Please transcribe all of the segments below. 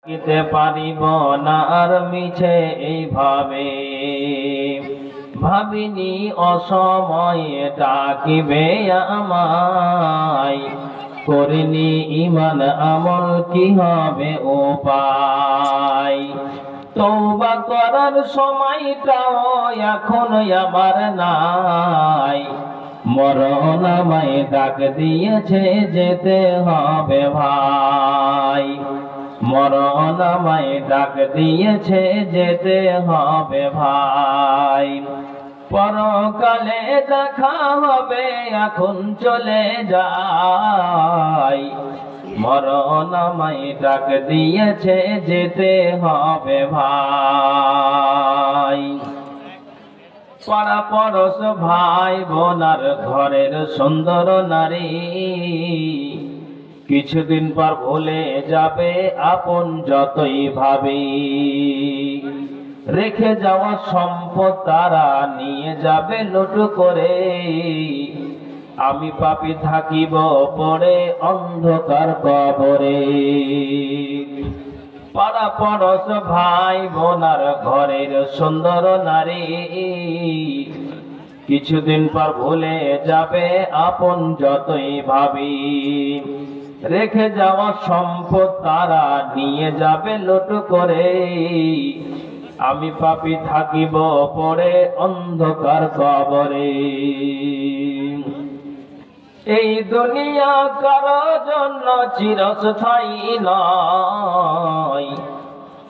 দিতে পারিব না আর মিছে এইভাবে ভাবিনি অসময়ে ডাকিবে আমায় করিনি ইমান আমল কি হবে উপায় তওবা করার সময়টাও এখন আমার নাই মরণ আমায় ডাক দিয়েছে যেতে হবে ভাই মরণ আমায় ডাক দিয়েছে যেতে হবে ভাই পরকালে দেখা হবে এখন চলে যাই মরণ আমায় ডাক দিয়েছে যেতে হবে ভাই পাড়া পড়শ ভাই বোনার ঘরের সুন্দর নারী কিছুদিন পর ভুলে যাবে আপন যতই ভাবি রেখে যাওয়া সম্পদ তারা নিয়ে যাবে লুট করে আমি পাপী থাকিব পড়ে অন্ধকার কবরে পাড়া পড়শ ভাই বোনার ঘরের সুন্দর নারী কিছুদিন পর ভুলে যাবে আপন যতই ভাবি রেখে যাওয়া সম্পদ তারা নিয়ে যাবে লুট করে আমি পাপী থাকিব পড়ে অন্ধকার কবরে এই দুনিয়া কারো জন্য চিরস্থায়ী নয়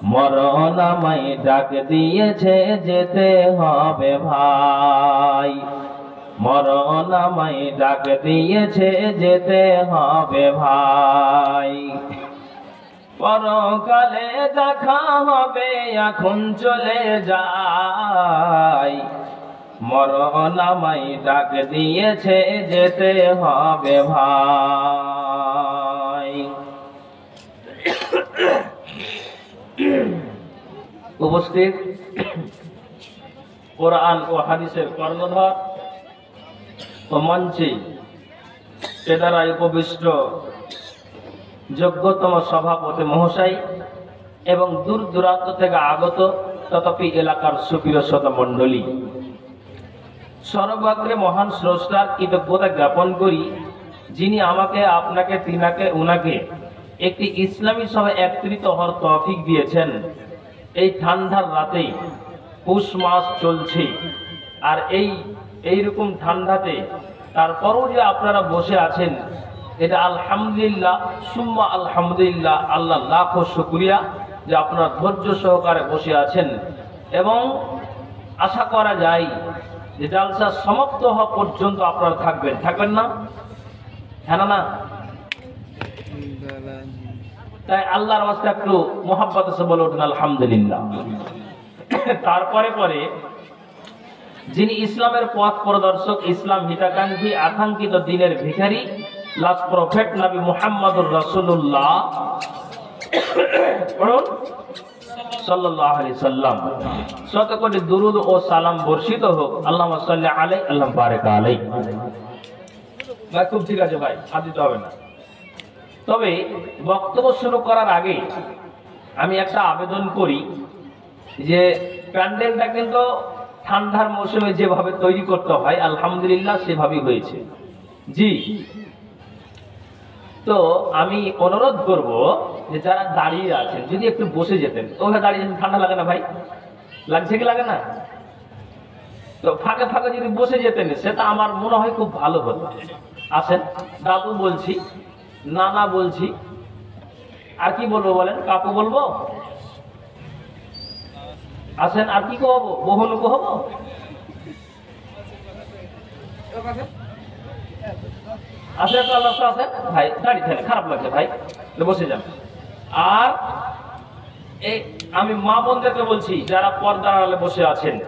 মরণ আমায় ডাক দিয়েছে যেতে হবে ভাই মরণ আমায় ডাক দিয়েছে যেতে হবে ভাই পরকালে দেখা হবে এখন চলে যাই মরণ আমায় ডাক দিয়েছে যেতে হবে ভাই উপস্থিত কোরআন ও হাদিসের কর্ণধার ও মঞ্চে পেদারায় উপবিষ্ট যোগ্যতম সভাপতি মহাশয় এবং দূর দূরান্ত থেকে আগত তথাপি এলাকার সুপ্রিয় শ্রোতা মণ্ডলী সর্বাগ্রে মহান স্রষ্টার কৃতজ্ঞতা জ্ঞাপন করি যিনি আমাকে আপনাকে তিনাকে উনাকে একটি ইসলামী সভায় একত্রিত হওয়ার তৌফিক দিয়েছেন এই ঠান্ডার রাতে পৌষ মাস চলছে আর এইরকম ঠান্ডাতে তারপরও যে আপনারা বসে আছেন এটা আলহামদুলিল্লাহ সুম্মা আলহামদুলিল্লাহ আল্লাহ লাখো শুকরিয়া যে আপনারা ধৈর্য সহকারে বসে আছেন এবং আশা করা যায় যে জালসা সমাপ্ত হওয়া পর্যন্ত আপনারা থাকবেন না হ্যাঁ না তাই আল্লাহর ওয়াস্তে একটু মোহাব্বত সে বলে উঠুন আলহামদুলিল্লাহ তারপরে পরে যিনি ইসলামের পথ প্রদর্শক ইসলাম হিতাকাঙ্ক্ষী আকাঙ্ক্ষিত দিনের ভিখারি লাস্ট প্রফেট নবী মুহাম্মদুর রাসূলুল্লাহ সাল্লাল্লাহু আলাইহি সাল্লাম শত কোটি দুরূদ ও সালাম বর্ষিত হোক আল্লাহুম্মা সাল্লি আলাইহি আল্লাহুম্মা বারিক আলাইহি ভাই খুব ঠিক আছে ভাই আর দিতে হবে না তবে বক্তব্য শুরু করার আগে আমি একটা আবেদন করি যে প্যান্ডেলটা কিন্তু ঠান্ডার মৌসুমে যেভাবে তৈরি করতে হয় আলহামদুলিল্লাহ সেভাবেই হয়েছে জি তো আমি অনুরোধ করব যে যারা দাঁড়িয়ে আছেন যদি একটু বসে যেতেন ওখানে দাঁড়িয়ে ঠান্ডা লাগে না ভাই লাগছে কি লাগে না তো ফাঁকে ফাঁকে যদি বসে যেতেন সেটা আমার মনে হয় খুব ভালো হতো আসেন দাদু বলছি নানা বলছি আর কি বলবো বলেন কাকু বলবো আসেন আর কি কহবো বহু কহবো আসেন আসেন ভাই দাঁড়িয়ে থাকে খারাপ লাগছে ভাই বসে যান আর এই আমি মা বোনদেরকে বলছি যারা পর্দার আড়ালে বসে আছেন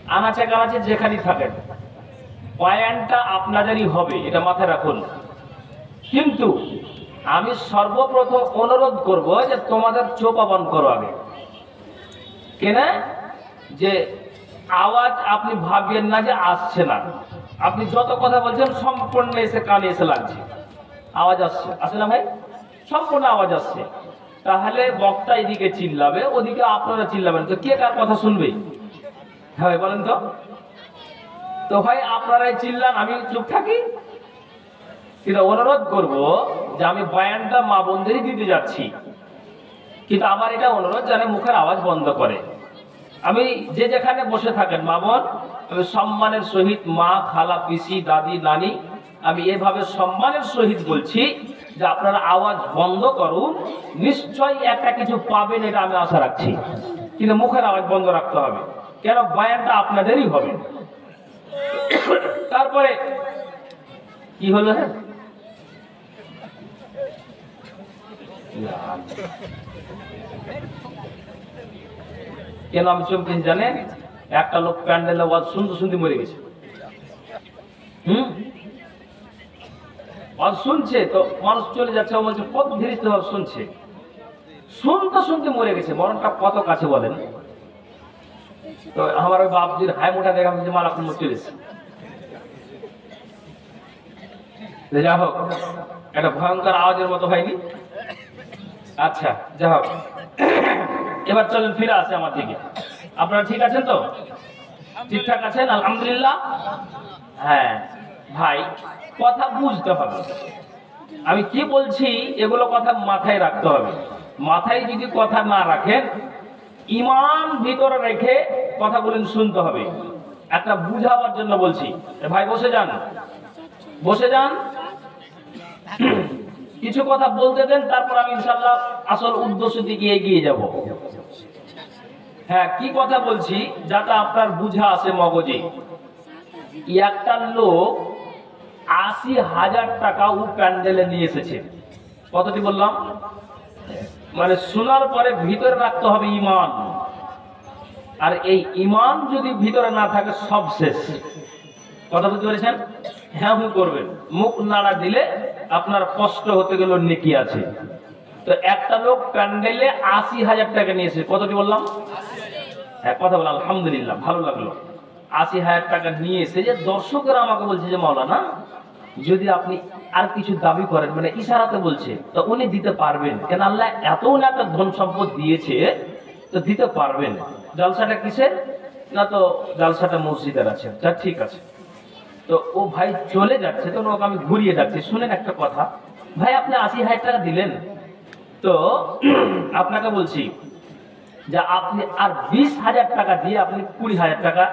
আনাচে কানাচে যেখানেই থাকেন পয়েন্টটা আপনাদেরই হবে এটা মাথায় রাখুন কিন্তু আমি সর্বপ্রথম অনুরোধ করব যে তোমাদের চোখ বন্ধ করো আগে কেন যে আওয়াজ আপনি ভাববেন না যে আসছে না আপনি যত কথা বলছেন সম্পূর্ণ এসে কানে এসে লাগছে আওয়াজ আসছে না ভাই সম্পূর্ণ আওয়াজ আসছে তাহলে বক্তা এদিকে চিল্লাবে, ওদিকে আপনারা চিল্লাবেন, তো কে কার কথা শুনবে? হ্যাঁ ভাই বলেন তো। তো ভাই আপনারাই চিল্লান, আমি চুপ থাকি। কিন্তু অনুরোধ করব যে আমি বয়ানটা মা বোনদেরই দিতে যাচ্ছি, কিন্তু আমার এটা অনুরোধ যেন মুখের আওয়াজ বন্ধ করে। আমি যে যেখানে বসে থাকেন মা বোন, আমি সম্মানের সহিত মা, খালা, পিসি, দাদি, নানি, আমি এভাবে সম্মানের সহিত বলছি যে আপনারা আওয়াজ বন্ধ করুন, নিশ্চয়ই একটা কিছু পাবেন, এটা আমি আশা রাখছি। কিন্তু মুখের আওয়াজ বন্ধ রাখতে হবে, কেন বয়ানটা আপনাদেরই হবে। তারপরে কি হলো? হ্যাঁ কেন আমি চমকেছি জানেন? একটা লোক প্যান্ডেলে ওয়াজ শুনতে শুনতে মরে গেছে। ওয়াজ শুনছে তো মানুষ চলে যাচ্ছে, ও বলছে কত ধীরে ধীরে শুনছে, শুনতে শুনতে মরে গেছে। মরণটা কত কাছে বলেন? তো আমার ওই বাপজির হাই মোটা দেখা যে মালা এখন চলেছে। যা হোক, একটা ভয়ঙ্কর আওয়াজের মতো হয়নি? আচ্ছা যা হোক, এবার চলেন ফিরে আসে আমার দিকে। আপনারা ঠিক আছেন তো? ঠিকঠাক আছেন? আলহামদুলিল্লাহ। হ্যাঁ ভাই, কথা বুঝতে হবে। আমি কি বলছি এগুলো কথা মাথায় রাখতে হবে। মাথায় যদি কথা না রাখেন, ইমান ভিতরে রেখে কথাগুলো শুনতে হবে। একটা বুঝাবার জন্য বলছি। ভাই বসে যান, বসে যান, কিছু কথা বলতে দেন, তারপর আমি ইনশাআল্লাহ আসল উদ্দেশ্য দিকে এগিয়ে যাব। হ্যাঁ, কি কথা বলছি যাতে আপনার বুঝা আসে মগজে। একটা লোক ৮০,০০০ টাকা ও প্যান্ডেলে নিয়ে এসেছে। কতটি বললাম? মানে শোনার পরে ভিতরে রাখতে হবে ইমান, আর এই ইমান যদি ভিতরে না থাকে সব শেষ। কথা বুঝতে পেরেছেন? হ্যাঁ হুঁ করবেন, মুখ নাড়া দিলে আপনার কষ্ট হতে গেল নেকি আছে। তো একটা লোক প্যান্ডেলে ৮০,০০০ টাকা নিয়েছে। কতটি বললাম? হ্যাঁ কথা বল, আলহামদুলিল্লাহ, ভালো লাগলো। ৮০,০০০ টাকা নিয়ে এসে যে দর্শকরা আমাকে বলছে যে মাওলানা যদি আপনি আর কিছু দাবি করেন, মানে ইশারাতে বলছে, তো উনি দিতে পারবেন, কেন আল্লাহ এত একটা ধন সম্পদ দিয়েছে, তো দিতে পারবেন। জলসাটা কিসের? না তো জলসাটা মসজিদের আছে। তা ঠিক আছে। তো ও ভাই চলে যাচ্ছে, তো ওকে আমি ঘুরিয়ে যাচ্ছি। শুনেন একটা কথা ভাই, আপনি ৮০,০০০ টাকা দিলেন, তো আপনাকে বলছি যে আপনি আর ২০,০০০ টাকা দিয়ে আপনি ২০,০০০ টাকা,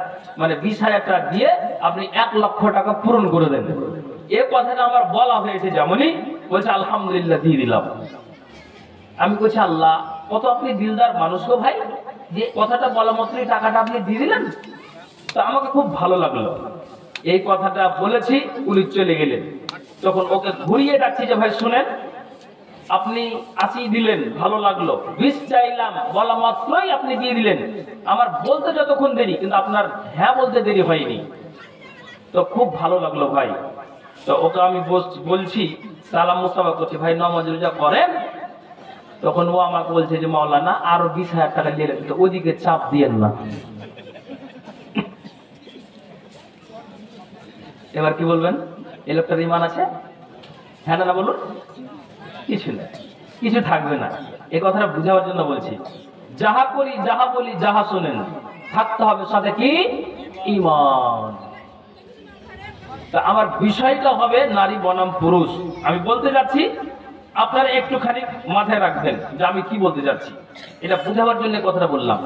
মানে ২০,০০০ টাকা দিয়ে আপনি ১,০০,০০০ টাকা পূরণ করে দেন। এ কথাটা আমার বলা হয়েছে, যেমনই বলছে আলহামদুলিল্লাহ দিয়ে দিলাম। আমি বলছি আল্লাহ কত আপনি দিলদার মানুষ গো ভাই, যে কথাটা বলা মাত্রই টাকাটা আপনি দিয়ে দিলেন। তো আমাকে খুব ভালো লাগলো। এই কথাটা বলেছি, উনি চলে গেলেন। তখন ওকে ঘুরিয়ে যাচ্ছি যে ভাই শুনেন, আপনি ৮০ দিলেন, ভালো লাগলো, ২০ চাইলাম, বলা মাত্রই আপনি দিয়ে দিলেন। আমার বলতে যতক্ষণ দেরি, কিন্তু আপনার হ্যাঁ বলতে দেরি হয়নি। তো খুব ভালো লাগলো ভাই। তো ওকে আমি বলছি, সালাম মুস্তাফা করছি, ভাই নামাজ রোজা করেন? তখন ও আমাকে বলছে যে মাওলানা আরো ২০,০০০ টাকা নিয়ে রাখতে, ওইদিকে চাপ দিয়েন না। এবার কি বলবেন? এই লোকটার ইমান আছে? হ্যাঁ না বলুন? কিছু না, কিছু থাকবে না। এই কথাটা বুঝাবার জন্য বলছি। যাহা করি, যাহা বলি, যাহা শোনেন, থাকতে হবে সাথে কি? ইমান। তা আমার বিষয়টা হবে নারী বনাম পুরুষ। আমি বলতে যাচ্ছি, আপনারা একটুখানি মাথায় রাখবেন যে আমি কি বলতে যাচ্ছি। এটা বুঝাবার জন্য কথাটা বললাম।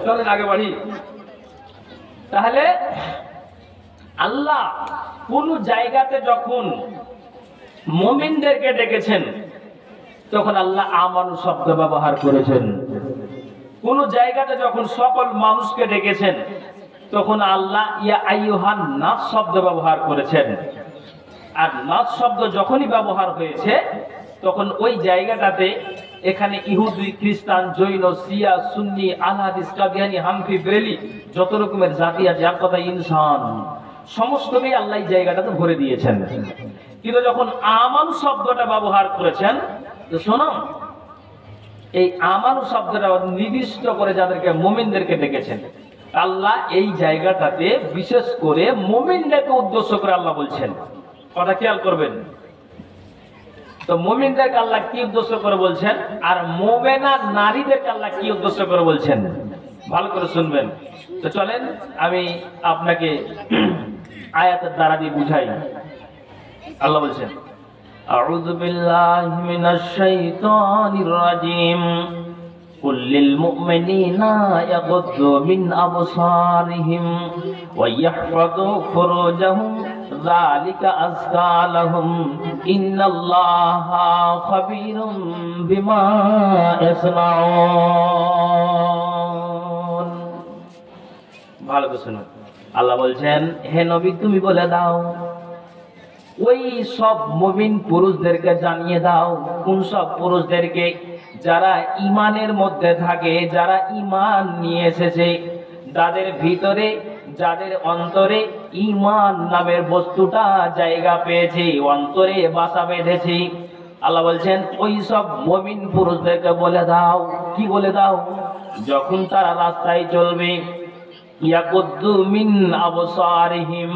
চলেন আগে বাড়ি। তাহলে আল্লাহ কোন জায়গাতে যখন মুমিনদেরকে ডেকেছেন, তখন আল্লাহ আমানু শব্দ ব্যবহার করেছেন। কোন জায়গাতে যখন সকল মানুষকে ডেকেছেন, তখন আল্লাহ ইয়া আইয়ুহান নাস শব্দ ব্যবহার করেছেন। আর নাস শব্দ যখনই ব্যবহার হয়েছে, তখন ওই জায়গাটাতে এখানে ইহুদি, খ্রিস্টান, জৈন, শিয়া, সুন্নি, আল হাদিস, কাদিয়ানি, হানফি, বেরেলি, যত রকমের জাতি আছে, এক কথা ইনসান, সমস্তকে আল্লাহ এই জায়গাটাতে ভরে দিয়েছেন। কিন্তু যখন আমানু শব্দটা ব্যবহার করেছেন, তো শোনো, এই আমানু শব্দটা নির্দিষ্ট করে যাদেরকে মুমিনদেরকে ডেকেছেন, আল্লাহ এই জায়গাটাতে বিশেষ করে মুমিনদেরকে উদ্দেশ্য করে আল্লাহ বলছেন। কথা খেয়াল করবেন। তো মুমিনদেরকে আল্লাহ কি উদ্দেশ্য করে বলছেন, আর মুমিনা নারীদেরকে আল্লাহ কি উদ্দেশ্য করে বলছেন, ভালো করে শুনবেন। তো চলেন আমি আপনাকে আয়াতের দ্বারা দিয়ে বুঝাই। আল্লাহ বলছেন, আউযু বিল্লাহি মিনাশ শাইতানির রাজীম, কুল লিল মুমিনিনা ইয়াগুদ্দু মিন আবসারিহিম ওয়া ইয়াহফাযু ফুরুজাহুম যালিকা আযকা লাহুম ইন্নাল্লাহা খাবীরুম বিমা ইয়াসনাউন। ভালো করে শুনুন। আল্লাহ বলছেন, হে নবী তুমি বলে দাও, ওই সব মুমিন পুরুষদেরকে জানিয়ে দাও। কোন সব পুরুষদেরকে? যারা ইমানের মধ্যে থাকে, যারা ইমান নিয়ে এসেছে, যাদের ভিতরে, যাদের অন্তরে ইমান নামের বস্তুটা জায়গা পেয়েছে, অন্তরে বাসা বেঁধেছে। আল্লাহ বলছেন ওই সব মুমিন পুরুষদেরকে বলে দাও। কি বলে দাও? যখন তারা রাস্তায় চলবে, ইয়াকুদ্দু মিন আবসারিহিম,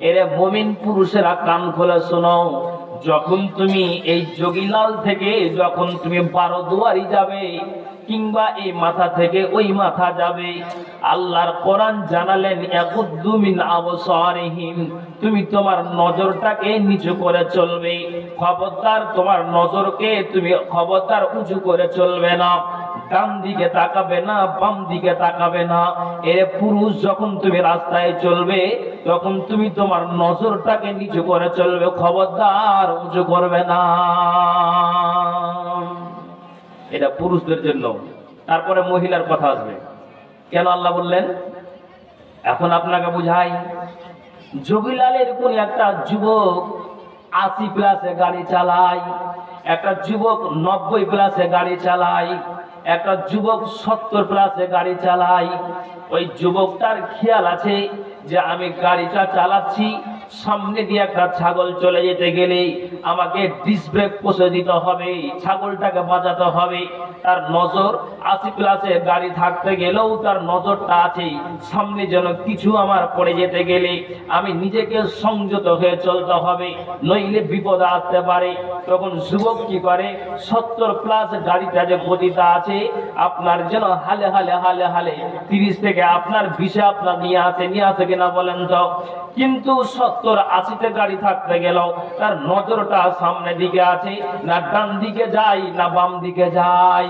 এরে মুমিন পুরুষেরা কান খুলে শোনো, যখন তুমি এই যোগীলাল থেকে যখন তুমি বারোদুয়ারি যাবে, কিংবা এই মাথা থেকে ওই মাথা যাবে, আল্লাহর কোরআন জানালেন ইয়াকুদ্দু মিন আবসারিহিম, তুমি তোমার নজরটাকে নিচু করে চলবে। খবরদার তোমার নজরকে তুমি খবরদার উঁচু করে চলবে না, ডান দিকে তাকাবে না, বাম দিকে তাকাবে না। এ পুরুষ যখন তুমি রাস্তায় চলবে, তখন তুমি তোমার নজরটাকে নিচু করে চলবে, খবরদার উঁচু করবে না। এটা পুরুষদের জন্য। তারপরে মহিলার কথা আসবে। কেন আল্লাহ বললেন? এখন আপনাকে বুঝাই। যোগীলালের কোন একটা যুবক 80 প্লাসে গাড়ি চালায়, একটা যুবক 90 প্লাসে গাড়ি চালায়, একটা যুবক 70 প্লাসে গাড়ি চালায়। ওই যুবকটার খেয়াল আছে যে আমি গাড়িটা চালাচ্ছি, সামনে দিয়ে একটা ছাগল চলে যেতে গেলে আমাকে ডিস্ক ব্রেক কষে দিতে হবে, ছাগলটাকে বাঁচাতে হবে। তার নজর 80 প্লাসে গাড়ি থাকতে গেলেও তার নজরটা আছে সামনে যেন কিছু আমার পড়ে যেতে গেলে আমি নিজেকে সংযত হয়ে চলতে হবে, নইলে বিপদ আসতে পারে। তখন যুবক কি করে? 70 প্লাস গাড়িটা যে গতিটা আছে আপনার যেন হালে হালে হালে হালে 30 থেকে আপনার 20-এ আপনার নিয়ে আসে কিনা বলেন তো? কিন্তু 70-80-তে গাড়ি থাকতে গেল তার নজরটা সামনে দিকে আছে, না ডান দিকে যাই না বাম দিকে যাই।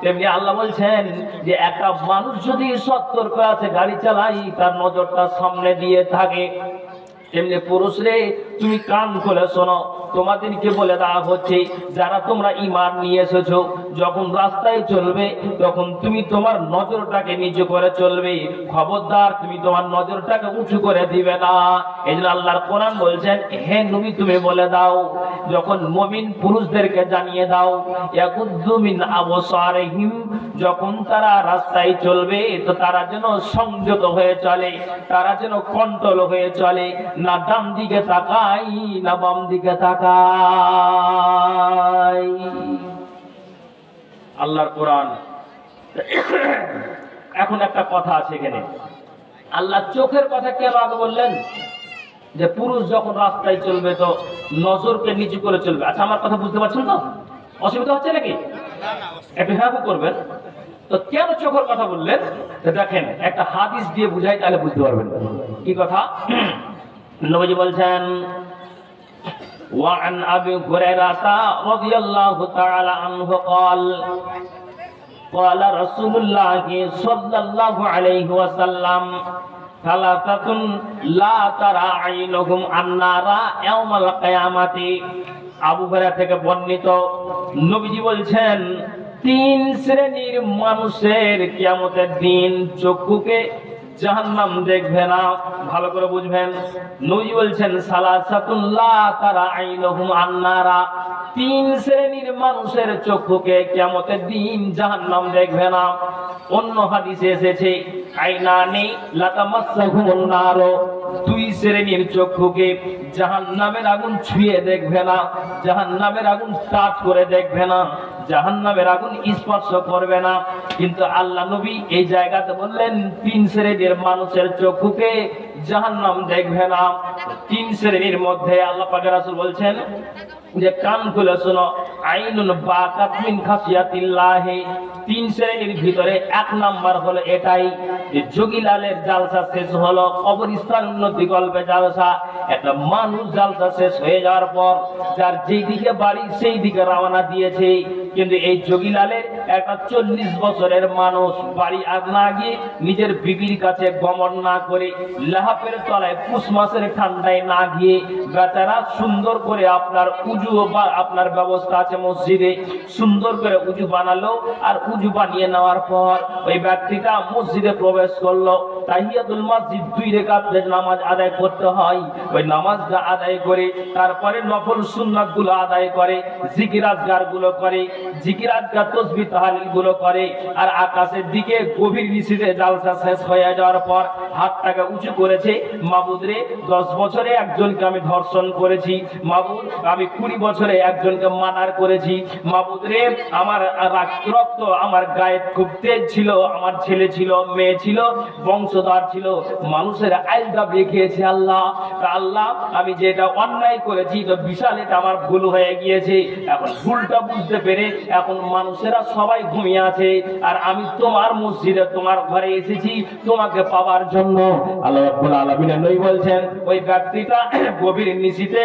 তেমনি আল্লাহ বলছেন যে একটা মানুষ যদি 70 প্লাসে গাড়ি চালাই তার নজরটা সামনে দিয়ে থাকে, তেমনি পুরুষরে তুমি কান খুলে শোনো, তোমাদেরকে বলে দেওয়া হচ্ছে যারা তোমরা ঈমান নিয়ে এসেছো, যখন রাস্তায় চলবে তখন তুমি তোমার নজরটাকে নিচু করে চলবে, খবরদার তুমি তোমার নজরটাকে উঁচু করে দিবে না। এজন্য আল্লাহর কোরআন বলছেন, হে নবী তুমি বলে দাও, যখন মুমিন পুরুষদেরকে জানিয়ে দাও, ইয়াকুদ্দু মিন আবসারিহিম, যখন তারা রাস্তায় চলবে তো তারা যেন সংযত হয়ে চলে, তারা যেন কন্ট্রোল হয়ে চলে, না ডান দিকে তাকাই না বাম দিকে তাকাই। আল্লাহর কোরআন। এখন একটা কথা আছে এখানে, আল্লাহ চোখের কথা কেন আগে বললেন? যে পুরুষ যখন রাস্তায় চলবে তো নজরকে নিচু করে চলবে। আচ্ছা আমার কথা বুঝতে পারছেন তো? অসুবিধা হচ্ছে নাকি? একটু হ্যাঁ করবেন। তো কেন চোখের কথা বললেন? দেখেন একটা হাদিস দিয়ে বুঝাই, তাহলে বুঝতে পারবেন। কি কথা? নবী বলছেন, وعن أبي هريرة رضي الله تعالى عنه قال قال رسول الله صلى الله عليه وسلم ثلاثة لا ترى عينهم النار يوم القيامة। আবু হুরায়রা থেকে বর্ণিত, নবীজি বলছেন 3 শ্রেণীর মানুষের কিয়ামতের দিন চক্ষুকে জাহান্নাম দেখবে না। ভালো করে বুঝবেন। নবী বলছেন সালাসাতুন লা তারা আইনুহুম আন্নারা, 3 শ্রেণীর মানুষের চক্ষুকে কিয়ামতের দিন জাহান্নাম দেখবে না। অন্য হাদিসে এসেছে আইনানি লাতামাসসাহুমুন নার, 2 শ্রেণীর চক্ষুকে জাহান্নামের আগুন ছুঁয়ে দেখবে না, জাহান্নামের আগুন টাচ করে দেখবে না, জাহান্নামের আগুন স্পর্শ করবে না। কিন্তু আল্লাহ নবী এই জায়গাতে বললেন 3 শ্রেণীর মানুষের চক্ষুকে জাহান্নাম দেখবে না। 3 শ্রেণীর মধ্যে আল্লাহ পাকের রাসূল বলছেন যে কান খুলে শোনো, আইনুন বাকাত মিন খাসিয়াতিল্লাহ। 3 শ্রেণীর ভিতরে 1 নাম্বার হলো এটাই যে যোগীলালের জালসা শেষ হলো, কবরস্থান উন্নতি কল্পে জালসা। একটা মানুষ জালসা শেষ হয়ে যাওয়ার পর যার যেই দিকে বাড়ি সেই দিকে রওনা দিয়েছে, কিন্তু এই যোগীলালের একটা 40 বছরের মানুষ বাড়ি আর না গিয়ে নিজের বিবির কাছে গমন না করে লাহাপের তলায় পুষ মাসের ঠান্ডায় না গিয়ে বেচারা সুন্দর করে আপনার উজু বা আপনার ব্যবস্থা আছে মসজিদে, সুন্দর করে উজু বানালো। আর উজু বানিয়ে নেওয়ার পর ওই ব্যক্তিটা মসজিদে প্রবেশ করলো। তাহিয়াতুল মসজিদ 2 রাকাত নামাজ আদায় করতে হয়। ওই নামাজটা আদায় করে তারপরে নফল সুন্নাত গুলো আদায় করে, জিকির আজকার গুলো করে, জিকির আজকার তাসবিহ তাহলিল গুলো করে। আর আকাশের দিকে গভীর নিশীথে জালসা শেষ হয়ে যাওয়ার পর হাতটাকে উঁচু করেছে, মাবুদ রে 10 বছরে একজনকে আমি ধর্ষণ করেছি, মাবুদ আমি 20 বছরে একজনকে মার্ডার করেছি, মাবুদ রে আমার রক্ত আমার গায়ে খুব তেজ ছিল, আমার ছেলে ছিল, মেয়ে ছিল, বংশধর ছিল, মানুষের আইলটা দেখিয়েছে আল্লাহ। আল্লাহ আমি যেটা অন্যায় করেছি তো বিশাল এটা আমার ভুল হয়ে গিয়েছে। এখন ভুলটা বুঝতে পেরে এখন মানুষেরা সবাই ঘুমিয়ে আছে, আর আমি তোমার মসজিদে তোমার ঘরে এসেছি তোমাকে পাওয়ার জন্য। আল্লাহ রাব্বুল আলামিন নবী বলছেন ওই ব্যক্তিটা গভীর নিশীথে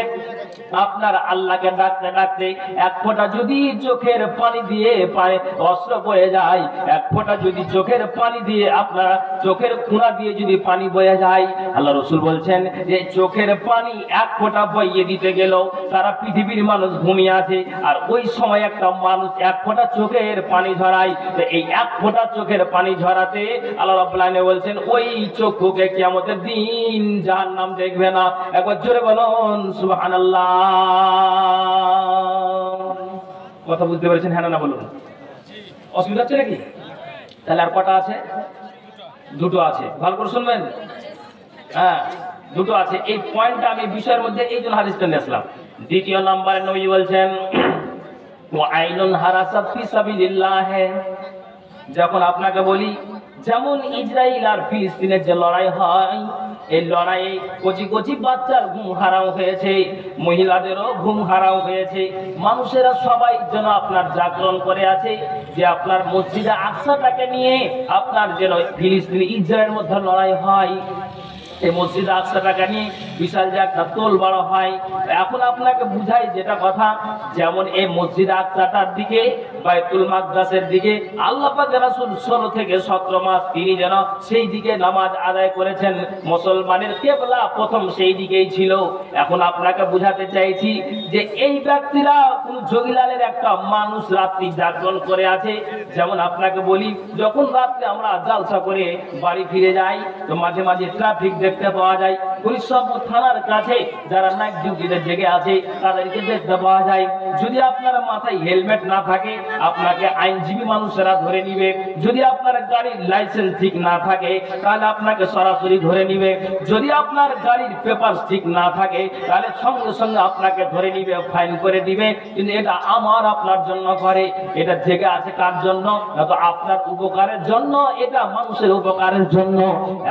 আপনার আল্লাহকে ডাকতে ডাকতে 1 ফোঁটা যদি চোখের পানি দিয়ে পায়ে অস্ত্র বয়ে যায়, 1 ফোঁটা যদি চোখের পানি দিয়ে আপনার চোখের কোণা দিয়ে যদি পানি বয়ে যায়, আল্লাহ রাসূল বলছেন যে চোখের পানি 1 ফোঁটা বইয়ে দিতে গেল সারা পৃথিবীর মানুষ ঘুমিয়ে আছে। আর ওই সময় একটা মানুষ 1 ফোঁটা চোখের পানি ঝরায়, তো এই 1 ফোঁটা চোখের পানি ঝরাতে আল্লাহ রাব্বুল আলামিন বলছেন ওই চক্ষুকে কিয়ামতের দিন জাহান্নাম দেখবে না। একবার জোরে বলুন সুবহানাল্লাহ। কথা বুঝতে পেরেছেন? হ্যাঁ না বলুন। অসুবিধা হচ্ছে নাকি? তাহলে আর কটা আছে? 2টো আছে। ভালো করে শুনবেন। হ্যাঁ 2টো আছে। এই পয়েন্টটা আমি বিষয়ের মধ্যে এই জন্য হাদিসটা নিয়ে আসলাম। 2য় নম্বরে নবী বলছেন ওয়াইনুন হারাসাত ফি সাবিলিল্লাহ। যখন আপনাকে বলি যেমন ইসরায়েল আর ফিলিস্তিনের যে লড়াই হয়, এই লড়াইয়ে কচি কচি বাচ্চার ঘুম হারাম হয়েছে, মহিলাদেরও ঘুম হারাম হয়েছে, মানুষেরা সবাই যেন আপনার জাগরণ করে আছে যে আপনার মসজিদে আকসাটাকে নিয়ে আপনার যেন ফিলিস্তিন ইসরায়েলের মধ্যে লড়াই হয়। এই মসজিদ আকসাটাকে নিয়ে বিশাল যে একটা তোলবাড় হয়। এখন আপনাকে বুঝাই যেটা কথা, যেমন এই মসজিদ আকসাটার দিকে বাইতুল মাকদাসের দিকে আল্লাহ পাকের রাসূল 16 থেকে 17 মাস তিনি যেন সেই দিকে নামাজ আদায় করেছেন। মুসলমানের কিবলা প্রথম সেই দিকেই ছিল। এখন আপনাকে বুঝাতে চাইছি যে এই ব্যক্তিরা কোন যোগীলালের একটা মানুষ রাত্রি জাগরণ করে আছে। যেমন আপনাকে বলি যখন রাত্রে আমরা জালসা করে বাড়ি ফিরে যাই তো মাঝে মাঝে ট্রাফিক দেখতে পাওয়া যায়, হরিশচন্দ্র থানার কাছে যারা নাইট ডিউটিতে জেগে আছে তাদেরকে দেখতে পাওয়া যায়। যদি আপনার মাথায় হেলমেট না থাকে আপনাকে আইনজীবী মানুষেরা ধরে নিবে, যদি আপনার গাড়ির লাইসেন্স ঠিক না থাকে তাহলে আপনাকে সরাসরি ধরে নিবে, যদি আপনার গাড়ির পেপার ঠিক না থাকে তাহলে সঙ্গে সঙ্গে আপনাকে ধরে নিবে, ফাইন করে দিবে। কিন্তু এটা আমার আপনার জন্য করে, এটা জেগে আছে কার জন্য? না তো আপনার উপকারের জন্য, এটা মানুষের উপকারের জন্য।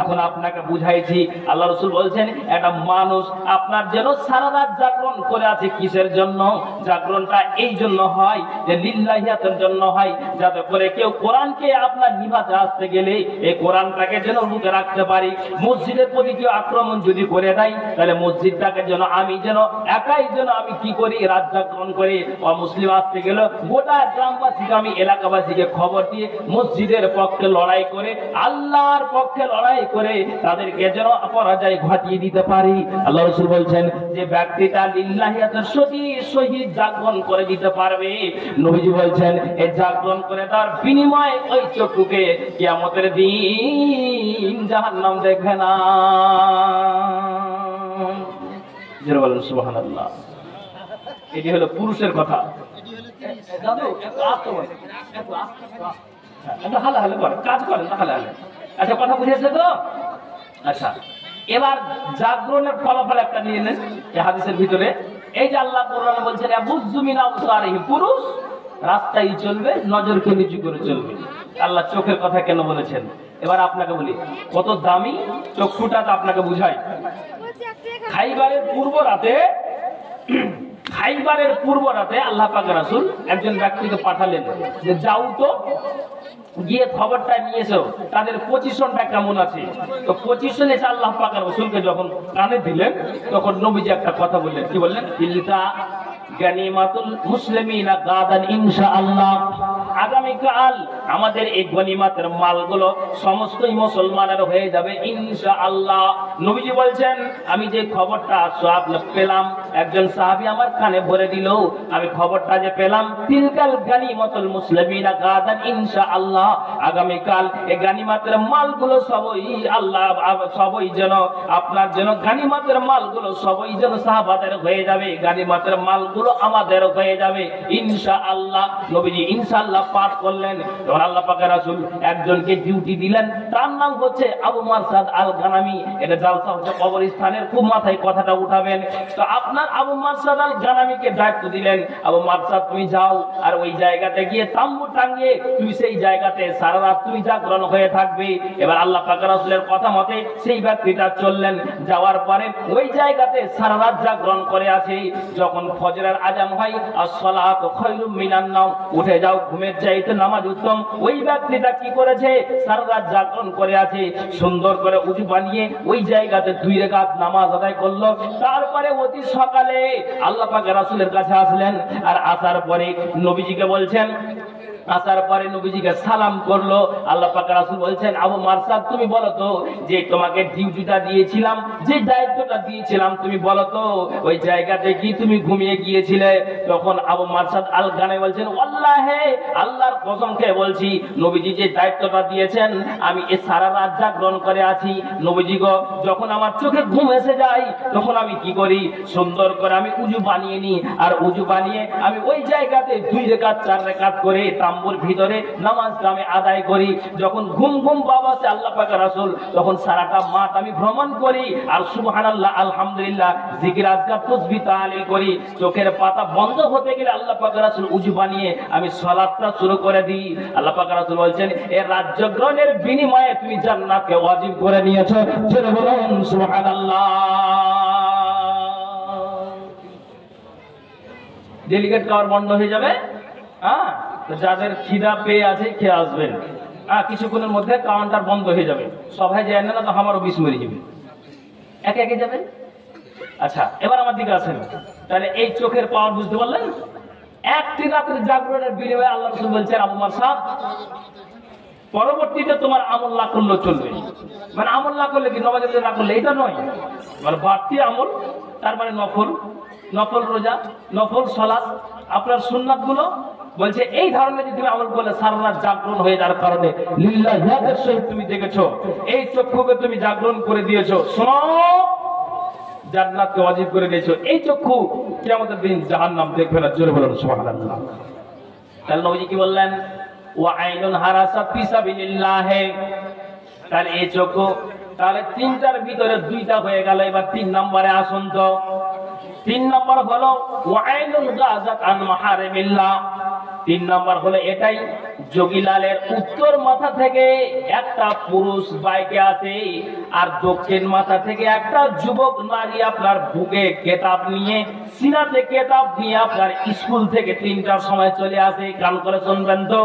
এখন আপনাকে বুঝাইছি আল্লাহ রাসূল বলছেন একটা মানুষ আপনার যেন সারা রাত জাগরণ করে আছে কিসের জন্য? জাগরণটা এই জন্য হয় যে লিল্লাহিয়াতের জন্য হয়, যাতে করে কেউ কোরআনকে আপনার নিভাতে আসতে গেলে এই কোরআনটাকে যেন রুখে রাখতে পারি। মসজিদের প্রতি কেউ আক্রমণ যদি করে দেয় তাহলে মসজিদটাকে যেন আমি যেন একাই যেন আমি কি করি রাত জাগরণ করে অমুসলিম আসতে গেল গোটা গ্রামবাসীকে আমি এলাকাবাসীকে খবর দিয়ে মসজিদের পক্ষে লড়াই করে আল্লাহর পক্ষে লড়াই করে তাদেরকে যেন পরাজয় ঘটিয়ে দিতে পারি। আল্লাহ রাসূল বলছেন যে ব্যক্তিটা লিল্লাহিয়াতের সহিত জাগরণ করে দিতে পারবে, নবীজি বলছেন এই জাগরণ করে তার বিনিময়ে ওই চক্ষুকে কিয়ামতের দিন জাহান্নাম দেখবে না। যারা বলেন সুবহানাল্লাহ। এটি হলো পুরুষের কথা। হালাহালি করেন, কাজ করেন না হালাহালি। আচ্ছা কথা বুঝেছে তো? আচ্ছা এবার জাগরণের ফলাফল একটা নিয়ে নেন এই হাদিসের ভিতরে। এই যে আল্লাহ কোরআনে বলছেন পুরুষ রাস্তায় চলবে, নজরকে নিচু করে চলবে। আল্লাহ চোখের কথা কেন বলেছেন? এবার আপনাকে বলি, কত দামি চক্ষুটা আপনাকে বুঝাই। খাইবারের পূর্ব রাতে আল্লাহ পাক রাসূল একজন ব্যক্তিকে পাঠালেন যে যাও তো গিয়ে খবরটা নিয়ে এসো তাদের পজিশনটা কেমন আছে। তো পজিশনে আল্লাহ পাক রাসূলকে যখন কানে দিলেন তখন নবীজি একটা কথা বললেন। কি বললেন? তিলকা গানিমাতুল মুসলিমিনা গাদান ইনশাআল্লাহ, আগামীকাল আমাদের এই গনিমতের মালগুলো সমস্তই মুসলমানের হয়ে যাবে ইনশাআল্লাহ। নবীজি বলছেন আমি যে খবরটা পেলাম, একজন সাহাবী আমার কানে ভরে দিল, আমি খবরটা যে পেলাম তিলকাল গানিমাতুল মুসলিমিনা গাদান ইনশাআল্লাহ, আগামীকাল এই গানিমতের মালগুলো সবই যেন আপনার যেন গানিমতের মালগুলো সবই যেন সাহাবাদের হয়ে যাবে, গানিমতের মালগুলো আমাদের হয়ে যাবে ইনশাআল্লাহ। নবীজি ইনশাআল্লাহ পাঠ করলেন। তখন আল্লাহ পাক রাসূল একজনকে ডিউটি দিলেন, তার নাম হচ্ছে আবু মারসাদ আল গানামি। এটা জালসা হচ্ছে কবরস্থানের, খুব মাথায় কথাটা উঠাবেন। তো আপনার আবু মারসাদ আল গানামিকে দায়িত্ব দিলেন, আবু মারসাদ তুমি যাও আর ওই জায়গাতে গিয়ে তাম্বু টাঙিয়ে তুমি সেই জায়গাতে সারা রাত তুমি জাগরণ হয়ে থাকবে। এবার আল্লাহ পাক রাসূলের কথা মতে সেই ব্যক্তিটা চললেন, যাওয়ার পরে ওই জায়গাতে সারা রাত জাগরণ করে আছে। যখন ফজরের আজান হয় আসসালাতু খায়রুম মিনান নাওম, উঠে যাও, ঘুমের চাইতে নামাজ উত্তম। ওই ব্যক্তিটা কি করেছে? সারা রাত জাগরণ করে আছে, সুন্দর করে উজু বানিয়ে ওই জায়গাতে 2 রাকাত নামাজ আদায় করলো। তারপরে অতি সকালে আল্লাহ পাক রাসূলের কাছে আসলেন, আর আসার পরে নবীজিকে বলছেন, আসার পরে নবীজিকে সালাম করলো। আল্লাহ পাক রাসূল বলছেন আবু মারসাদ তুমি বলো তো যে তোমাকে ডিউটিটা দিয়েছিলাম, যে দায়িত্বটা দিয়েছিলাম, তুমি বলো তো ওই জায়গাতে কি তুমি ঘুমিয়ে গিয়েছিলে? তখন আবু মারসাদ আল গানামি বলছেন ওয়াল্লাহি আল্লাহর কসম খেয়ে বলছি নবীজি যে দায়িত্বটা দিয়েছেন আমি এই সারা রাত জাগরণ করে আছি। নবীজি গো যখন আমার চোখে ঘুম এসে যায় তখন আমি কি করি? সুন্দর করে আমি উজু বানিয়ে নিই, আর উজু বানিয়ে আমি ওই জায়গাতে 2 রাকাত 4 রাকাত করে তাম্বুর ভিতরে নামাজটা আমি আদায় করি। যখন ঘুম বাবা সে আল্লাহ পাক রাসূল তখন সারাটা মাঠ আমি ভ্রমণ করি আর সুবহানাল্লাহ আলহামদুলিল্লাহ জিকির আজকার তাসবিহ তাহলিল করি। চোখের পাতা বন্ধ হতে গেলে আল্লাহ পাক রাসূল উজু বানিয়ে আমি সালাতটা শুরু করে দিই। আল্লাহ পাক রাসূল বলেন এই রাজ্য গ্রহণের বিনিময়ে তুমি জান্নাতকে ওয়াজিব করে নিয়েছো। জোরে বলুন সুবহানাল্লাহ। ডেলিগেট খাওয়ার বন্ধ হয়ে যাবে। হ্যাঁ, তো যাদের খিদা পেয়ে আছে খেয়ে আসবেন। কিছুক্ষণের মধ্যে কাউন্টার বন্ধ হয়ে যাবে। সবাই যায় না তো আমারও বিষ মরে যাবে, একে একে যাবেন। আচ্ছা এবার আমার দিকে আসেন। তাহলে এই চোখের পাওয়ার বুঝতে পারলেন? একটি রাতের জাগরণের বিনিময়ে আল্লাহ রাসূল বলছেন আবু মারসাদ পরবর্তীতে তোমার আমল না করলেও চলবে। মানে আমল না করলে কি নামাজ না করলে এটা নয়, মানে বাড়তি আমল, তার মানে নফল রোজা, নফল সালাত, আপনার সুন্নাত গুলো বলছে এই ধরনের যদি তুমি আমল করলে সারা রাত জাগরণ হয়ে যাওয়ার কারণে লিল্লাহিয়াতের সহিত তুমি দেখেছো এই চক্ষুকে তুমি জাগরণ করে দিয়েছো, শোনো জান্নাতকে ওয়াজিব করে দিয়েছো। এই চক্ষু কিয়ামতের দিন জাহান্নাম দেখবে না। জোরে বলুন সুবহানাল্লাহ। তাহলে নবীজি কি বললেন? ওয়া আইনুন হারাসাত ফি সাবিলিল্লাহ। তাহলে এই চক্ষু, তাহলে 3টার ভিতরে 2টা হয়ে গেল। এবার 3 নম্বরে আসুন তো। 3 নম্বর হলো ওয়া আইনুন গাযাত আন মাহারিমিল্লাহ। 3 নম্বর হলো এটাই, যোগীলালের উত্তর মাথা থেকে একটা পুরুষ বাইকে আছে আর দক্ষিণ মাথা থেকে একটা যুবক নারী আপনার বুকে কেতাব নিয়ে, সিনাতে কেতাব নিয়ে আপনার স্কুল থেকে 3টার সময় চলে আসে। কান করে শুনবেন তো।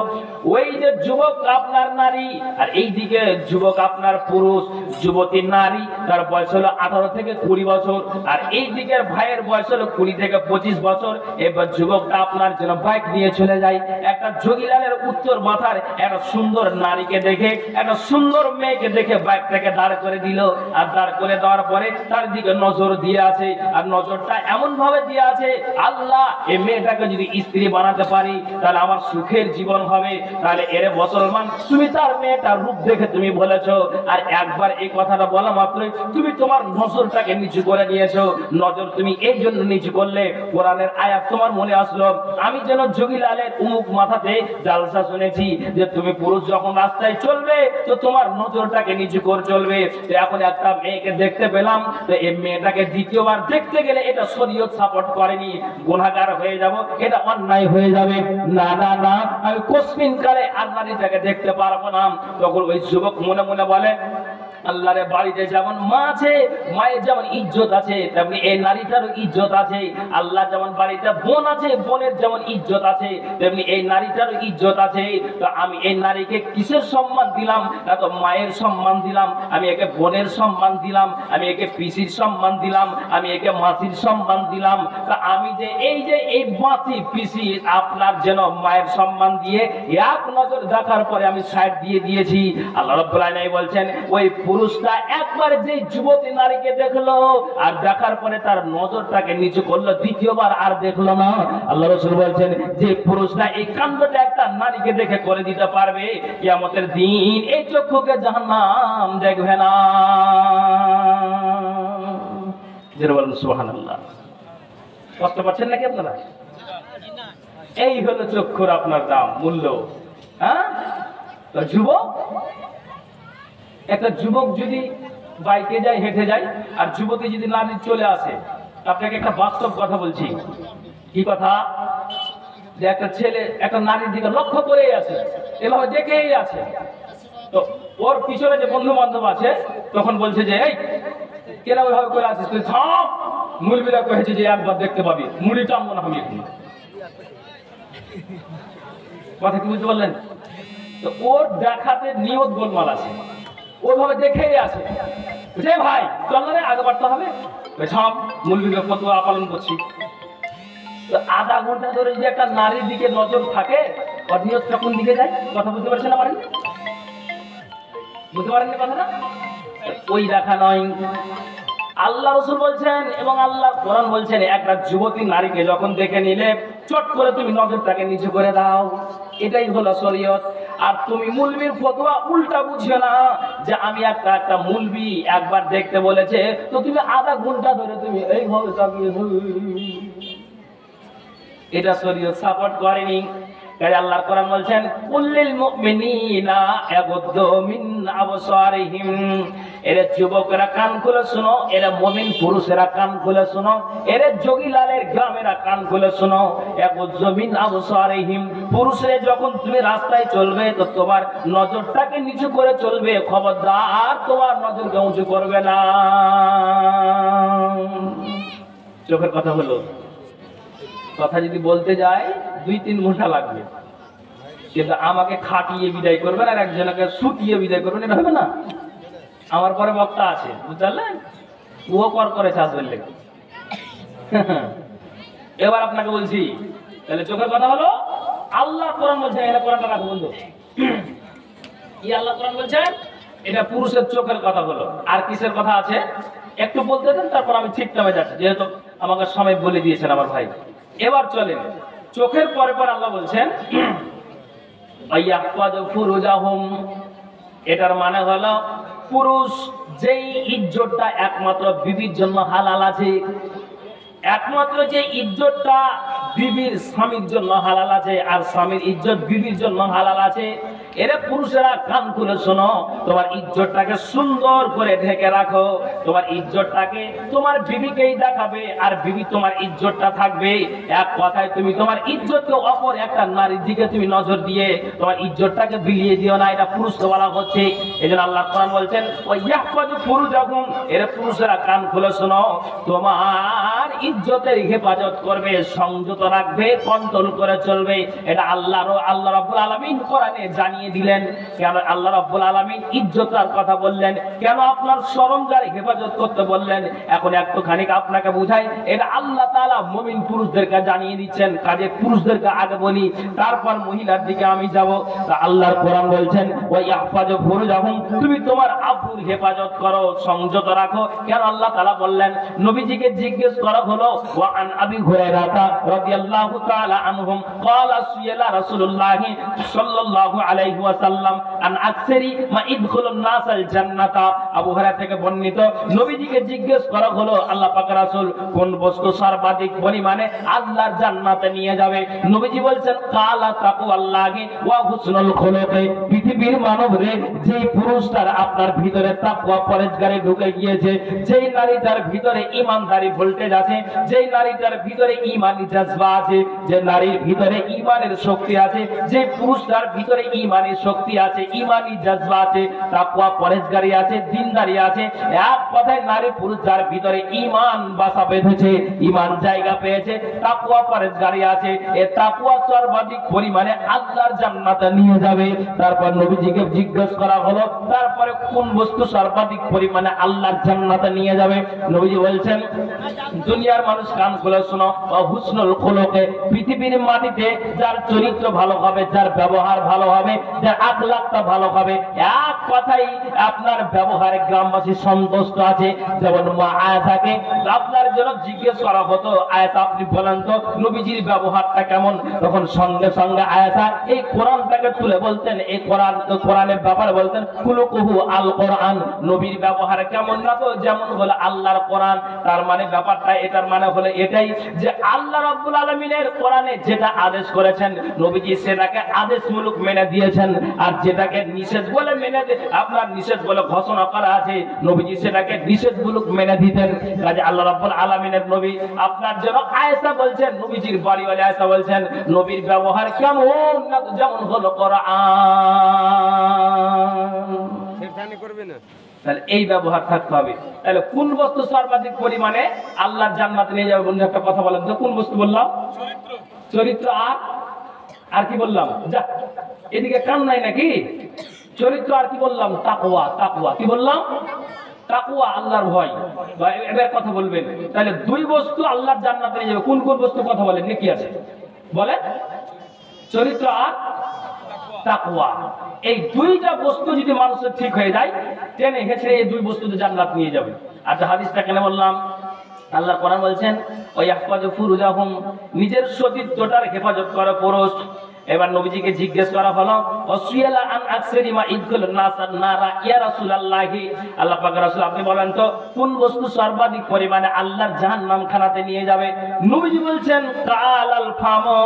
ওই যে যুবক আপনার নারী আর এইদিকে যুবক আপনার পুরুষ, যুবতী নারী তার বয়স হলো 18 থেকে 20 বছর, আর এই দিকের ভাইয়ের বয়স হলো 20 থেকে 25 বছর। এবার যুবকটা আপনার জন্য বাইক নিয়ে চলে যায়। একটা যোগীলালের উত্তর মাথার একটা সুন্দর নারীকে দেখে, একটা সুন্দর মেয়েকে দেখে বাইকটাকে দাঁড় করে দিল। আর দাঁড় করে দেওয়ার পরে তার দিকে নজর দিয়ে আছে, আর নজরটা এমন ভাবে দিয়ে আছে আল্লাহ এই মেয়েটাকে যদি স্ত্রী বানাতে পারি তাহলে আমার সুখের জীবন হবে। তাহলে এরে মুসলমান তুমি তার মেয়েটার রূপ দেখে তুমি বলেছো, আর একবার এই কথাটা বলা মাত্রই তুমি তোমার নজরটাকে নিচু করে নিয়েছো। নজর তুমি এই জন্য নিচু করলে কোরআনের আয়াত তোমার মনে আসলো। আমি যেন যোগীলালের উমুক মাথাতে জালসা শুনেছি যে তুমি পুরুষ যখন রাস্তায় চলবে তো তোমার নজরটাকে নিচু করে চলবে, তো এখন একটা মেয়েকে দেখতে পেলাম, তো এই মেয়েটাকে দ্বিতীয়বার দেখতে গেলে এটা শরীয়ত সাপোর্ট করেনি, গুনাহগার হয়ে যাব, এটা অন্যায় হয়ে যাবে। না না না, আমি কোশ্চিন কালে আর নারীটাকে দেখতে পারবো না। তখন ওই যুবক মনে মনে বলে, আল্লাহর বাড়িতে যেমন মা আছে, মায়ের যেমন ইজ্জত আছে, তেমনি এই নারীটারও ইজ্জত আছে। আল্লাহ যেমন বাড়িতে বোন আছে, বোনের যেমন ইজ্জত আছে, তেমনি এই নারীটারও ইজ্জত আছে। তো আমি এই নারীকে কিসের সম্মান দিলাম? না তো মায়ের সম্মান দিলাম, আমি একে বোনের সম্মান দিলাম, আমি একে পিসির সম্মান দিলাম, আমি একে মাসির সম্মান দিলাম। তা আমি যে এই মাসি পিসি আপনার যেন মায়ের সম্মান দিয়ে এক নজর দেখার পরে আমি সাইড দিয়ে দিয়েছি। আল্লাহ রাব্বুল আলামিন বলছেন, ওই পুরুষটা একবার যে যুবতী নারীকে দেখলো আর দেখার পরে তার নজরটাকে নিচু করলো, দ্বিতীয়বার আর দেখলো না। আল্লাহ রাসূল বলছেন, যে পুরুষটা এই কাণ্ডটা একটা নারীকে দেখে করে দিতে পারবে, কিয়ামতের দিন এই চক্ষুকে জাহান্নাম দেখবে না। যারা বলেন সুবহানাল্লাহ। কষ্ট পাচ্ছেন নাকি আপনারা? এই হলো চক্ষুর আপনার দাম, মূল্য। হ্যাঁ, তো যুবক, একটা যুবক যদি বাইকে যায়, হেঁটে যায়, আর যুবতী যদি নারী চলে আসে, আপনাকে একটা বাস্তব কথা বলছি। কি কথা? যে একটা ছেলে একটা নারীর দিকে লক্ষ্য করেই আছে, এভাবে দেখেই আছে, তো ওর পিছনে যে বন্ধু বান্ধব আছে তখন বলছে যে, এই কেন ওইভাবে করে আছিস, তুই থাম, মুরবিরা কয়েছে যে একবার দেখতে পাবি, মুড়ি টানবো না আমি এখন। কথা কি বুঝতে পারলেন? তো ওর দেখাতে নিয়ত গোলমাল আছে, ওইভাবে দেখেই আছে যে ভাই চল না আগে বাড়তে হবে, সব মুরগিকে ফতোয়া পালন করছি। তো আধা ঘন্টা ধরে যদি একটা নারীর দিকে নজর থাকে, ওর নিয়তটা কোন দিকে যায়? কথা বুঝতে পারছেন না? পারেন বুঝতে পারেননি কথাটা? ওই দেখা নয়। আল্লাহ রাসূল বলছেন এবং আল্লাহ কোরআন বলছেন, একটা যুবতী নারীকে যখন দেখে নিলে চট করে তুমি নজরটাকে নিচু করে দাও, এটাই হলো শরীয়ত। আর তুমি মুলবির ফতোয়া উল্টা বুঝিও না, যে আমি একটা মুলবি একবার দেখতে বলেছে, তো তুমি আধা ঘন্টা ধরে তুমি এইভাবে তাকিয়ে, এটা শরীয়ত সাপোর্ট করেনি। তাই আল্লাহ কোরআন বলছেন, কুল্লিল মুমিনিনা ইয়াগুদ্দু মিন আবসারিহিম, এরা যুবকেরা কান খুলে শোনো, এরা মুমিন পুরুষেরা কান খুলে শোনো, এরা যোগীলালের গ্রামেরা কান খুলে শোনো, ইয়াগুদ্দু মিন আবসারিহিম, পুরুষরা যখন তুমি রাস্তায় চলবে তো তোমার নজরটাকে নিচু করে চলবে, খবরদার তোমার নজরকে উঁচু করবে না। চোখের কথা হলো, কথা যদি বলতে যায় 2-3 ঘন্টা লাগবে, কিন্তু আমাকে খাটিয়ে বিদায় করবেন আর একজনকে শুটিয়ে বিদায় করবেন, এটা হবে না। আমার পরে বক্তা আছে, বুঝতে পারলেন, ও কর করে চাষ বললে। এবার আপনাকে বলছি, তাহলে চোখের কথা হলো, আল্লাহ কোরআন বলছে, এটা কোরআনটা রাখো বন্ধু, কি আল্লাহ কোরআন বলছে, এটা পুরুষের চোখের কথা হলো। আর কিসের কথা আছে একটু বলতে দেন, তারপর আমি ঠিক নামে যাচ্ছি, যেহেতু আমাকে সময় বলে দিয়েছেন আমার ভাই। এবার চলেন, চোখের পরে পর আল্লাহ বলছেন, এটার মানে হলো পুরুষ যেই ইজ্জতটা একমাত্র বিবির জন্য হালাল আছে, একমাত্র যে ইজ্জতটা বিবির স্বামীর জন্য হালাল আছে, আর স্বামীর ইজ্জত বিবির জন্য হালাল আছে, এরা পুরুষেরা কান খুলে শোনো, তোমার ইজ্জতটাকে সুন্দর করে ঢেকে রাখো, তোমার ইজ্জতটাকে তোমার বিবিকেই দেখাবে, আর বিবি তোমার ইজ্জতটা থাকবে। এক কথায় তুমি তোমার ইজ্জতকে অপর একটা নারীর দিকে তুমি নজর দিয়ে তোমার ইজ্জতটাকে বিলিয়ে দিও না, এটা পুরুষকে বলা হচ্ছে। এই জন্য আল্লাহ কোরআন বলছেন, ওয়াইয়াহফাযু ফুরুজাহুম, এরা পুরুষেরা কান খুলে শোনো, তোমার ইজ্জতের হেফাজত করবে, সংযত রাখবে, কন্ট্রোল করে চলবে। এটা আল্লাহ রাব্বুল আলামিন কোরআনে জানিয়ে দিলেন। কেন আল্লাহ রাব্বুল আলামিন ইজ্জতার কথা বললেন, কেন আপনার শরমগার হেফাজত করতে বললেন, এখন একটুখানি আপনাকে বুঝাই। এটা আল্লাহ তাআলা মুমিন পুরুষদেরকে জানিয়ে দিচ্ছেন, কাজে পুরুষদেরকে আগে বলি, তারপর মহিলার দিকে আমি যাব। আল্লাহর কোরআন বলছেন, ওয়াইয়াহফাযু ফুরুজাহুম, তুমি তোমার আব্রুর হেফাজত করো, সংযত রাখো। কেন আল্লাহ তাআলা বললেন? নবীজিকে জিজ্ঞেস করা হলো, ওয়া আন আবি হুরায়রা রাদিয়াল্লাহু তাআলা আনহুম ক্বালা সুইলা রাসূলুল্লাহ সাল্লাল্লাহু আলাইহি ওয়াসাল্লাম আন আকসারি মা ইদখুলুন নাসাল জান্নাতা। আবু হুরায়রা থেকে বর্ণিত, নবীজিকে জিজ্ঞেস করা হলো আল্লাহ পাক রাসূল কোন বস্তু সর্বাধিক পরিমাণে আল্লাহর জান্নাতে নিয়ে যাবে? নবীজি বলছেন কালা তাকওয়াল্লাহি ওয়া হুসনুল খুলুকি। পৃথিবীর মানব রে, যেই পুরুষটার আপনার ভিতরে তাকওয়া পরহেজগারি ঢুকে গিয়েছে, যেই নারীটার ভিতরে ঈমানদারি ভোল্টেজ আছে, যেই নারীটার ভিতরে ঈমানি জজবা আছে, যে নারীর ভিতরে ঈমানের শক্তি আছে, যে পুরুষটার ভিতরে ঈমানি শক্তি আছে, ঈমানি জজবা আছে, তাকওয়া পরহেজগারি আছে, দিনদারি আছে, এক কথায় নারী পুরুষ যার ভিতরে ঈমান বাসা বেঁধেছে, ঈমান জায়গা পেয়েছে, তাকওয়া পরহেজগারি আছে, এ তাকওয়া সর্বাধিক পরিমাণে আল্লাহর জান্নাতে নিয়ে যাবে। তারপর নবীজিকে জিজ্ঞেস করা হলো তারপরে কোন বস্তু সর্বাধিক পরিমাণে আল্লাহর জান্নাতে নিয়ে যাবে? নবীজি বলছেন দুনিয়ার মানুষ কান খুলে শোনো, হুসনুল খুলুকি। পৃথিবীর মাটিতে যার চরিত্র ভালো হবে, যার ব্যবহার ভালো হবে, যার আখলাকটা ভালো হবে, এক কথাই আপনার ব্যবহারে গ্রামবাসী সন্তুষ্ট আছে। যেমন মা আয়েশাকে আপনার জন্য জিজ্ঞেস করা হতো, আয়েশা আপনি বলেন তো নবীজির ব্যবহারটা কেমন? তখন সঙ্গে সঙ্গে আয়েশা এই কোরআনটাকে তুলে বলতেন, এই কোরআনের ব্যাপারে বলতেন কুলুকুহু আল কোরআন, নবীর ব্যবহার কেমন না তো যেমন হলো আল্লাহর কোরআন। তার মানে ব্যাপারটা, এটার মানে হলো এটাই যে আল্লাহ রাব্বুল আলামিনের কোরআনে যেটা আদেশ করেছেন নবীজি সেটাকে আদেশমূলক মেনে দিয়েছেন, আর যেটাকে নিষেধ বলে আপনার নিষেধ বলে ঘোষণা করা আছে নবীজি সেটাকে নিষেধমূলক মেনে দিতেন। কাজে আল্লাহ রাব্বুল আলামিনের নবী আপনার জন্য আয়েশা বলছেন, নবীজির বাড়িওয়ালি আয়েশা বলছেন নবীর ব্যবহার কেমন না যেমন হলো কোরআন। করবে না, তাহলে এই ব্যবহার থাকতে হবে। তাহলে কোন বস্তু সর্বাধিক পরিমাণে আল্লাহর জান্নাতে নিয়ে যাবে? বন্ধু একটা কথা বলেন তো, কোন বস্তু বললাম? চরিত্র। আর কি বললাম? যা এদিকে কান নাই নাকি? চরিত্র। আর কি বললাম? তাকওয়া। তাকওয়া কি বললাম? তাকওয়া, আল্লাহর ভয়। এবার কথা বলবেন। তাহলে দুই বস্তু আল্লাহর জান্নাতে নিয়ে যাবে। কোন কোন বস্তু কথা বলেন? কি আছে বলেন? চরিত্র আর তাকওয়া। এই দুইটা বস্তু যদি মানুষের ঠিক হয়ে যায়, টেনে হেঁচড়ে এই দুই বস্তুতে জান্নাত নিয়ে যাবে। আচ্ছা, হাদিসটা কেন বললাম? আল্লাহ কোরআন বলছেন ওয়াহফাজু ফুরুজাহুম, নিজের সতীত্বটার হেফাজত করে পুরুষ। এবার নবীজিকে জিজ্ঞেস করা হলো ওয়াসিয়ালা আন আকসারি মা ইদখুলুন নাসান নারা ইয়া রাসূলুল্লাহ, আল্লাহ পাক রাসূল আপনি বলেন তো কোন বস্তু সর্বাধিক পরিমাণে আল্লাহর জাহান্নাম খানাতে নিয়ে যাবে? নবীজি বলছেন কালাল ফামু,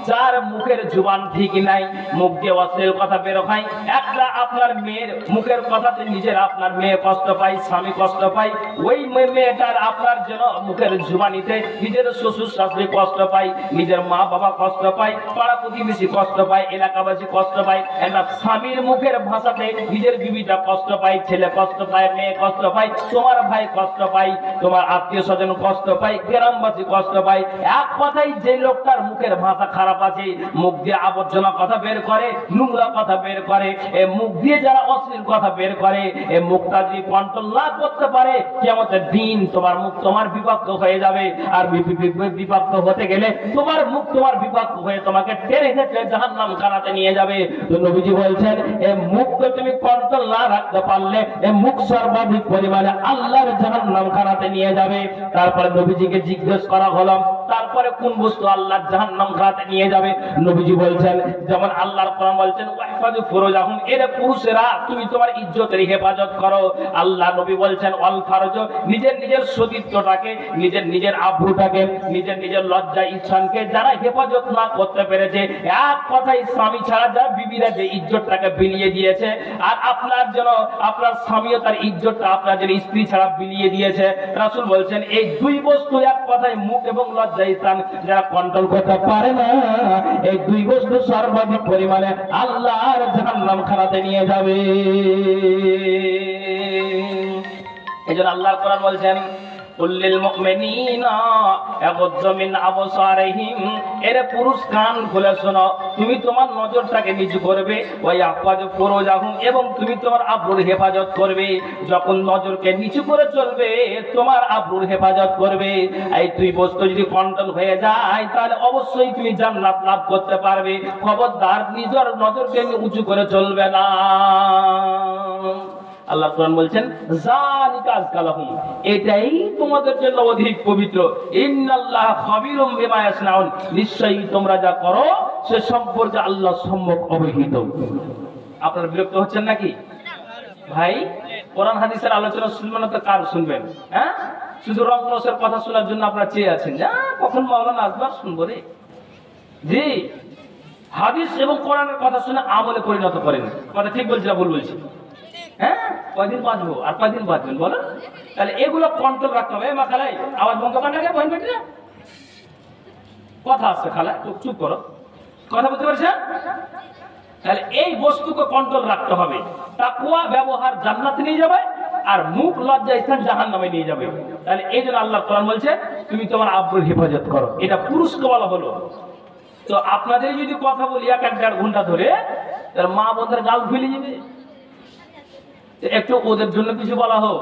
যার মুখের জুবান ঠিক নাই, মুখ দিয়ে অশ্লীল কথা বের হয়। একটা আপনার মেয়ের মুখের কথাতে নিজের আপনার মেয়ে কষ্ট পায়, স্বামী কষ্ট পায়, ওই মেয়েটার আপনার জন্য মুখের জুবানিতে নিজের শ্বশুর শাশুড়ি কষ্ট পায়, নিজের মা বাবা কষ্ট পায়, পাড়া প্রতিবেশী কষ্ট পায়, এলাকাবাসী কষ্ট পায়। একটা স্বামীর মুখের ভাষাতে নিজের বিবিটা কষ্ট পায়, ছেলে কষ্ট পায়, মেয়ে কষ্ট পায়, তোমার ভাই কষ্ট পায়, তোমার আত্মীয় স্বজন কষ্ট পায়, গ্রামবাসী কষ্ট পায়। এক কথাই যে লোকটার মুখের ভাষা খারাপ আছে, মুখ দিয়ে আবর্জনা কথা বের করে, নোংরা কথা বের করে, এ মুখ দিয়ে যারা অশ্লীল কথা বের করে, এ মুখটা যদি কন্ট্রোল না করতে পারে, কিয়ামতের দিন তোমার মুখ তোমার বিপক্ষ হয়ে যাবে। আর বিপক্ষ হতে গেলে তোমার মুখ তোমার বিপক্ষ হয়ে তোমাকে টেনে হেঁচড়ে জাহান্নাম খানাতে নিয়ে যাবে। তো নবীজি বলছেন এই মুখকে তুমি কন্ট্রোল না রাখতে পারলে এই মুখ সর্বাধিক পরিমাণে আল্লাহর জাহান্নাম খানাতে নিয়ে যাবে। তারপরে নবীজিকে জিজ্ঞেস করা হলো তারপরে কোন বস্তু আল্লাহর জাহান্নাম খানাতে নিয়ে যাবে? নবীজি বলছেন যেমন আল্লাহর কোরআন বলছেন ওয়াহফাজু ফুরুজাহুম, এর পুরুষেরা তুমি তোমার ইজ্জতের হেফাজত করো। আল্লাহ নবী বলছেন ওয়াল ফারজ, নিজের সতীত্বটাকে, নিজের আব্রুটাকে, নিজের লজ্জা ইচ্ছানকে যারা হেফাজত না করতে পেরেছে, এক কথাই স্বামী ছাড়া যারা বিবিরা যে ইজ্জতটাকে বিলিয়ে দিয়েছে, আর আপনার জন্য আপনার স্বামীও তার ইজ্জতটা আপনার জন্য স্ত্রী ছাড়া বিলিয়ে দিয়েছে। রাসূল বলছেন এই দুই বস্তু, এক কথায় মুখ এবং লজ্জা স্থান যারা কন্ট্রোল করতে পারে না, এই দুই বস্তু সর্বাধিক পরিমাণে আল্লাহর জাহান্নাম খানাতে নিয়ে যাবে। এজন্য আল্লাহর কোরআন বলছেন কুল্লিল মুমিনিনা ইয়াগুদ্দু মিন আবসারিহিম, এর পুরুষ কান খুলে শোনো, তুমি তোমার নজরটাকে নিচু করবে, ওয়া ইয়াহফাজু ফুরুজাহুম, এবং তুমি তোমার আব্রুর হেফাজত করবে। যখন নজরকে নিচু করে চলবে তোমার আব্রুর হেফাজত করবে। এই দুই বস্তু যদি কন্ট্রোল হয়ে যায় তাহলে অবশ্যই তুমি জান্নাত লাভ করতে পারবে। খবরদার নিজের নজরকে উঁচু করে চলবে না। আল্লাহ কোরআন বলছেন যালিকা আযকালাহুম, এটাই তোমাদের জন্য অধিক পবিত্র। ইন্নাল্লাহা খাবীরুম বিমা ইয়াসনাউন, নিশ্চয়ই তোমরা যা করো সে সম্পর্কে আল্লাহ সম্যক অবহিত। আপনারা বিরক্ত হচ্ছেন নাকি ভাই? কোরআন হাদিসের আলোচনা শুনবেন না তো কার শুনবেন? হ্যাঁ, শুধু রংমসের কথা শোনার জন্য আপনারা চেয়ে আছেন যে কখন মাওলানা আসবার শুনবো রে। জি, হাদিস এবং কোরআনের কথা শুনে আমলে পরিণত করেন। কথা ঠিক বলছি না ভুল বলছি? হ্যাঁ, কয়দিন বাঁচবো আর কয়দিন বাঁচবেন বলো? তাহলে এগুলো কন্ট্রোল রাখতে হবে। মা খালাই আওয়াজ বন্ধ করেন না, বহেন বেটে কথা আসছে, খালা চুপ করো, কথা বলতে পারছেন? তাহলে এই বস্তুকে কন্ট্রোল রাখতে হবে। তাকওয়া ব্যবহার জান্নাতে নিয়ে যাবে, আর মুখ লজ্জা স্থান জাহান্নামে নিয়ে যাবে। তাহলে এই জন্য আল্লাহ কোরআন বলছে তুমি তোমার আব্রুর হেফাজত করো। এটা পুরুষকে বলা হলো। তো আপনাদের যদি কথা বলি 1-1.5 ঘন্টা ধরে, তাহলে মা বোনদের গাল ফুলে যাবে। একটু ওদের জন্য কিছু বলা হোক,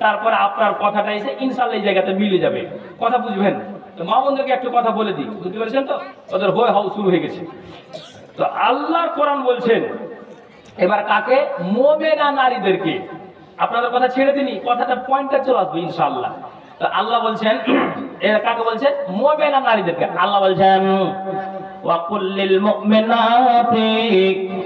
তারপরে আপনার কথাটা এসে ইনশাআল্লাহ এই জায়গাতে মিলে যাবে। কথা বুঝবেন? তো মা বোনদেরকে একটু কথা বলে দিই, বুঝতে পেরেছেন তো? ওদের হয়ে হাউ শুরু হয়ে গেছে। তো আল্লাহর কোরআন বলছেন এবার কাকে? মুমিনা নারীদেরকে। আপনাদের কথা ছেড়ে দিনি, কথাটা পয়েন্টটা চলে আসবে ইনশাআল্লাহ। তো আল্লাহ বলছেন এরা কাকে বলছেন? মুমিনা নারীদেরকে। আল্লাহ বলছেন ওয়া কুল্লিল মুমিনাতি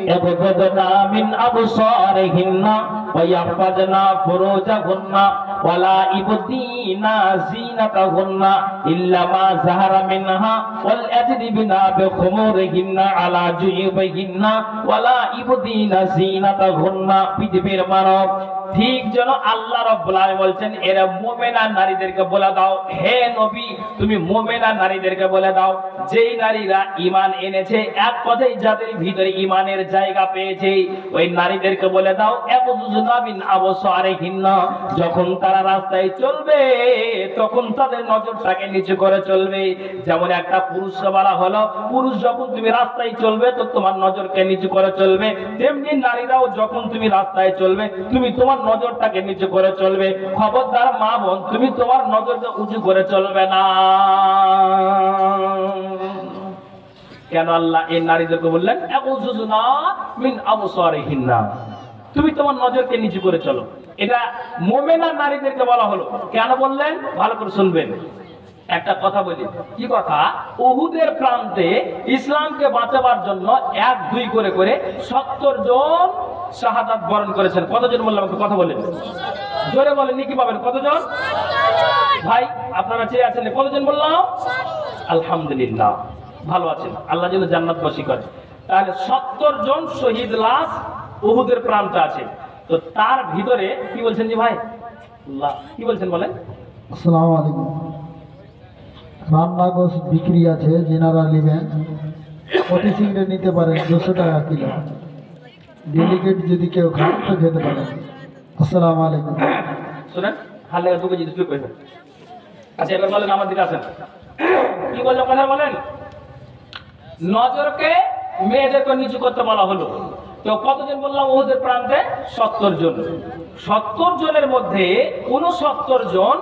ইয়াগহুদনা মিন আবসারিহিন্না ওয়া ইয়াহফাজনা ফুরুজাহুন্না ওয়া লা ইবদিনা জিনাতাহুন্না ইল্লা মা যাহারা মিনহা ওয়াল ইয়াজরিবনা বিখুমুরিহিন্না আলা জুয়ুবিহিন্না ওয়া লা ইবদিনা জিনাতাহুন্না। পৃথিবীর মানব ঠিক যেন আল্লাহ রাব্বুল আলামিন বলছেন এরা মুমিনা নারীদেরকে বলে দাও, হে নবী তুমি মুমিনা নারীদেরকে বলে দাও যেই নারীরা ঈমান এনেছে, এক কথায় যাদের ভিতরে ঈমানের জায়গা পেয়েছে, ওই নারীদেরকে বলে দাও ইয়াগহুযুনা মিন আবসারিহিন্না, যখন তারা রাস্তায় চলবে তখন তাদের নজরটাকে নিচু করে চলবে। যেমন একটা পুরুষকে বলা হলো পুরুষ যখন তুমি রাস্তায় চলবে তো তোমার নজরকে নিচু করে চলবে, তেমনি নারীরাও যখন তুমি রাস্তায় চলবে তুমি তোমার নজরটাকে নিচু করে চলবে। খবরদার মা বোন, তুমি তোমার নজরকে উঁচু করে চলবে না। কেন আল্লাহ এই নারীদেরকে বললেন ইয়াগহুযুনা মিন আবসারিহিন্না, তুমি তোমার নজরকে নিচু করে চলো। এটা মুমিনা নারীদেরকে বলা হলো। কেন বললেন ভালো করে শুনবেন। একটা কথা বলি, কি কথা? উহুদের প্রান্তে ইসলামকে বাঁচাবার জন্য 1-2 করে করে 70 জন শাহাদাত বরণ করেছেন। কতজন বললাম একটু কথা বলেন, জোরে বলেন, কি পাবেন? কতজন ভাই আপনারা চেয়ে আছেন? কতজন বললাম? আলহামদুলিল্লাহ, ভালো আছেন, আল্লাহ যেন জান্নাতবাসী করে। তাহলে 70 জন শহীদ লাশ উহুদের প্রান্তে আছে। তো তার ভিতরে কি বলছেন জি ভাই? আল্লাহ কি বলছেন বলেন? আসসালামু আলাইকুম। রান্না গোশ বিক্রি আছে, যেনারা নেবেন অতি শীঘ্র নিতে পারেন, 200 টাকা কিলো। ডেলিকেট যদি কেউ খান তো খেতে পারেন। আসসালামু আলাইকুম। শুনেন, হালে ঢুকে যদি চুপ হয়ে। আচ্ছা এবার বলেন, আমার দিকে আসেন, কি বললেন কথা বলেন? নজরকে মেয়েদেরকে নিচু করতে বলা হলো। তো কতজন বললাম উহুদের প্রান্তে? 70 জন। 70 জনের মধ্যে 69 জন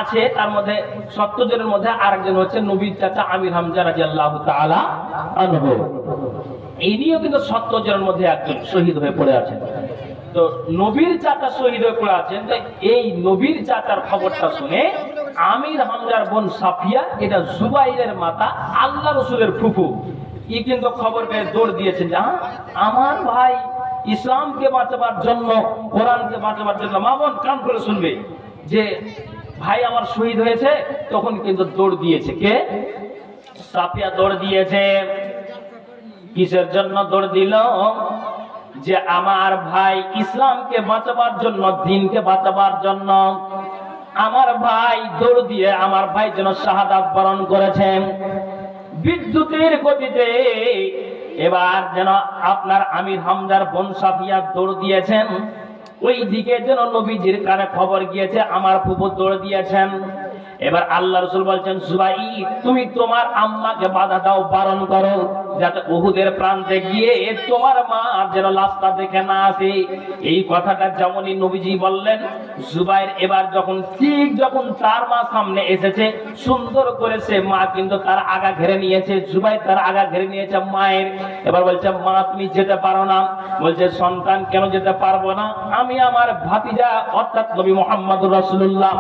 আছে, তার মধ্যে 70 জনের মধ্যে আরেকজন হচ্ছে নবীর চাচা আমির হামজা রাদিয়াল্লাহু তাআলা আনহু। ইনিও কিন্তু 70 জনের মধ্যে একজন শহীদ হয়ে পড়ে আছেন। তো নবীর চাচা শহীদ হয়ে পড়ে আছেন। তো এই নবীর চাচার খবরটা শুনে আমির হামজার বোন সাফিয়া, এটা জুবাইরের মাতা, আল্লাহ রাসূলের ফুফু, ই কিন্তু খবর পেয়ে দৌড় দিয়েছেন যে আমার ভাই ইসলামকে বাঁচাবার জন্য, কোরআনকে বাঁচাবার জন্য, মা বোন কান করে শুনবে, যে ভাই আমার শহীদ হয়েছে। তখন কিন্তু দৌড় দিয়েছে কে? সাফিয়া দৌড় দিয়েছে। কিসের জন্য দৌড় দিল? যে আমার ভাই ইসলামকে বাঁচাবার জন্য, দ্বীনকে বাঁচাবার জন্য আমার ভাই দৌড় দিয়ে আমার ভাই যেন শাহাদাত বরণ করেছেন বিদ্যুতের গতিতে। এবার যেন আপনার আমির হামজার বোন সাফিয়া দৌড় দিয়েছেন, ওই দিকে যেন নবীজির কানে খবর গিয়েছে আমার ফুফু দৌড় দিয়েছেন। এবার আল্লাহ রাসূল বলছেন জুবাইর তুমি তোমার আম্মাকে বাধা দাও, বারণ করো, যাতে উহুদের প্রান্তে গিয়ে তোমার মা যেন লাশটা দেখে না আসে। এই কথাটা যেমনই নবীজি বললেন, জুবাইর এবার যখন তার মা সামনে এসেছে, সুন্দর করে সে মা কিন্তু তার আগা ঘিরে নিয়েছে, জুবাইর তার আগা ঘিরে নিয়েছে মায়ের। এবার বলছে, মা তুমি যেতে পারো না। বলছে, সন্তান কেন যেতে পারবো না? আমি আমার ভাতিজা অর্থাৎ নবী মুহাম্মদুর রাসূলুল্লাহ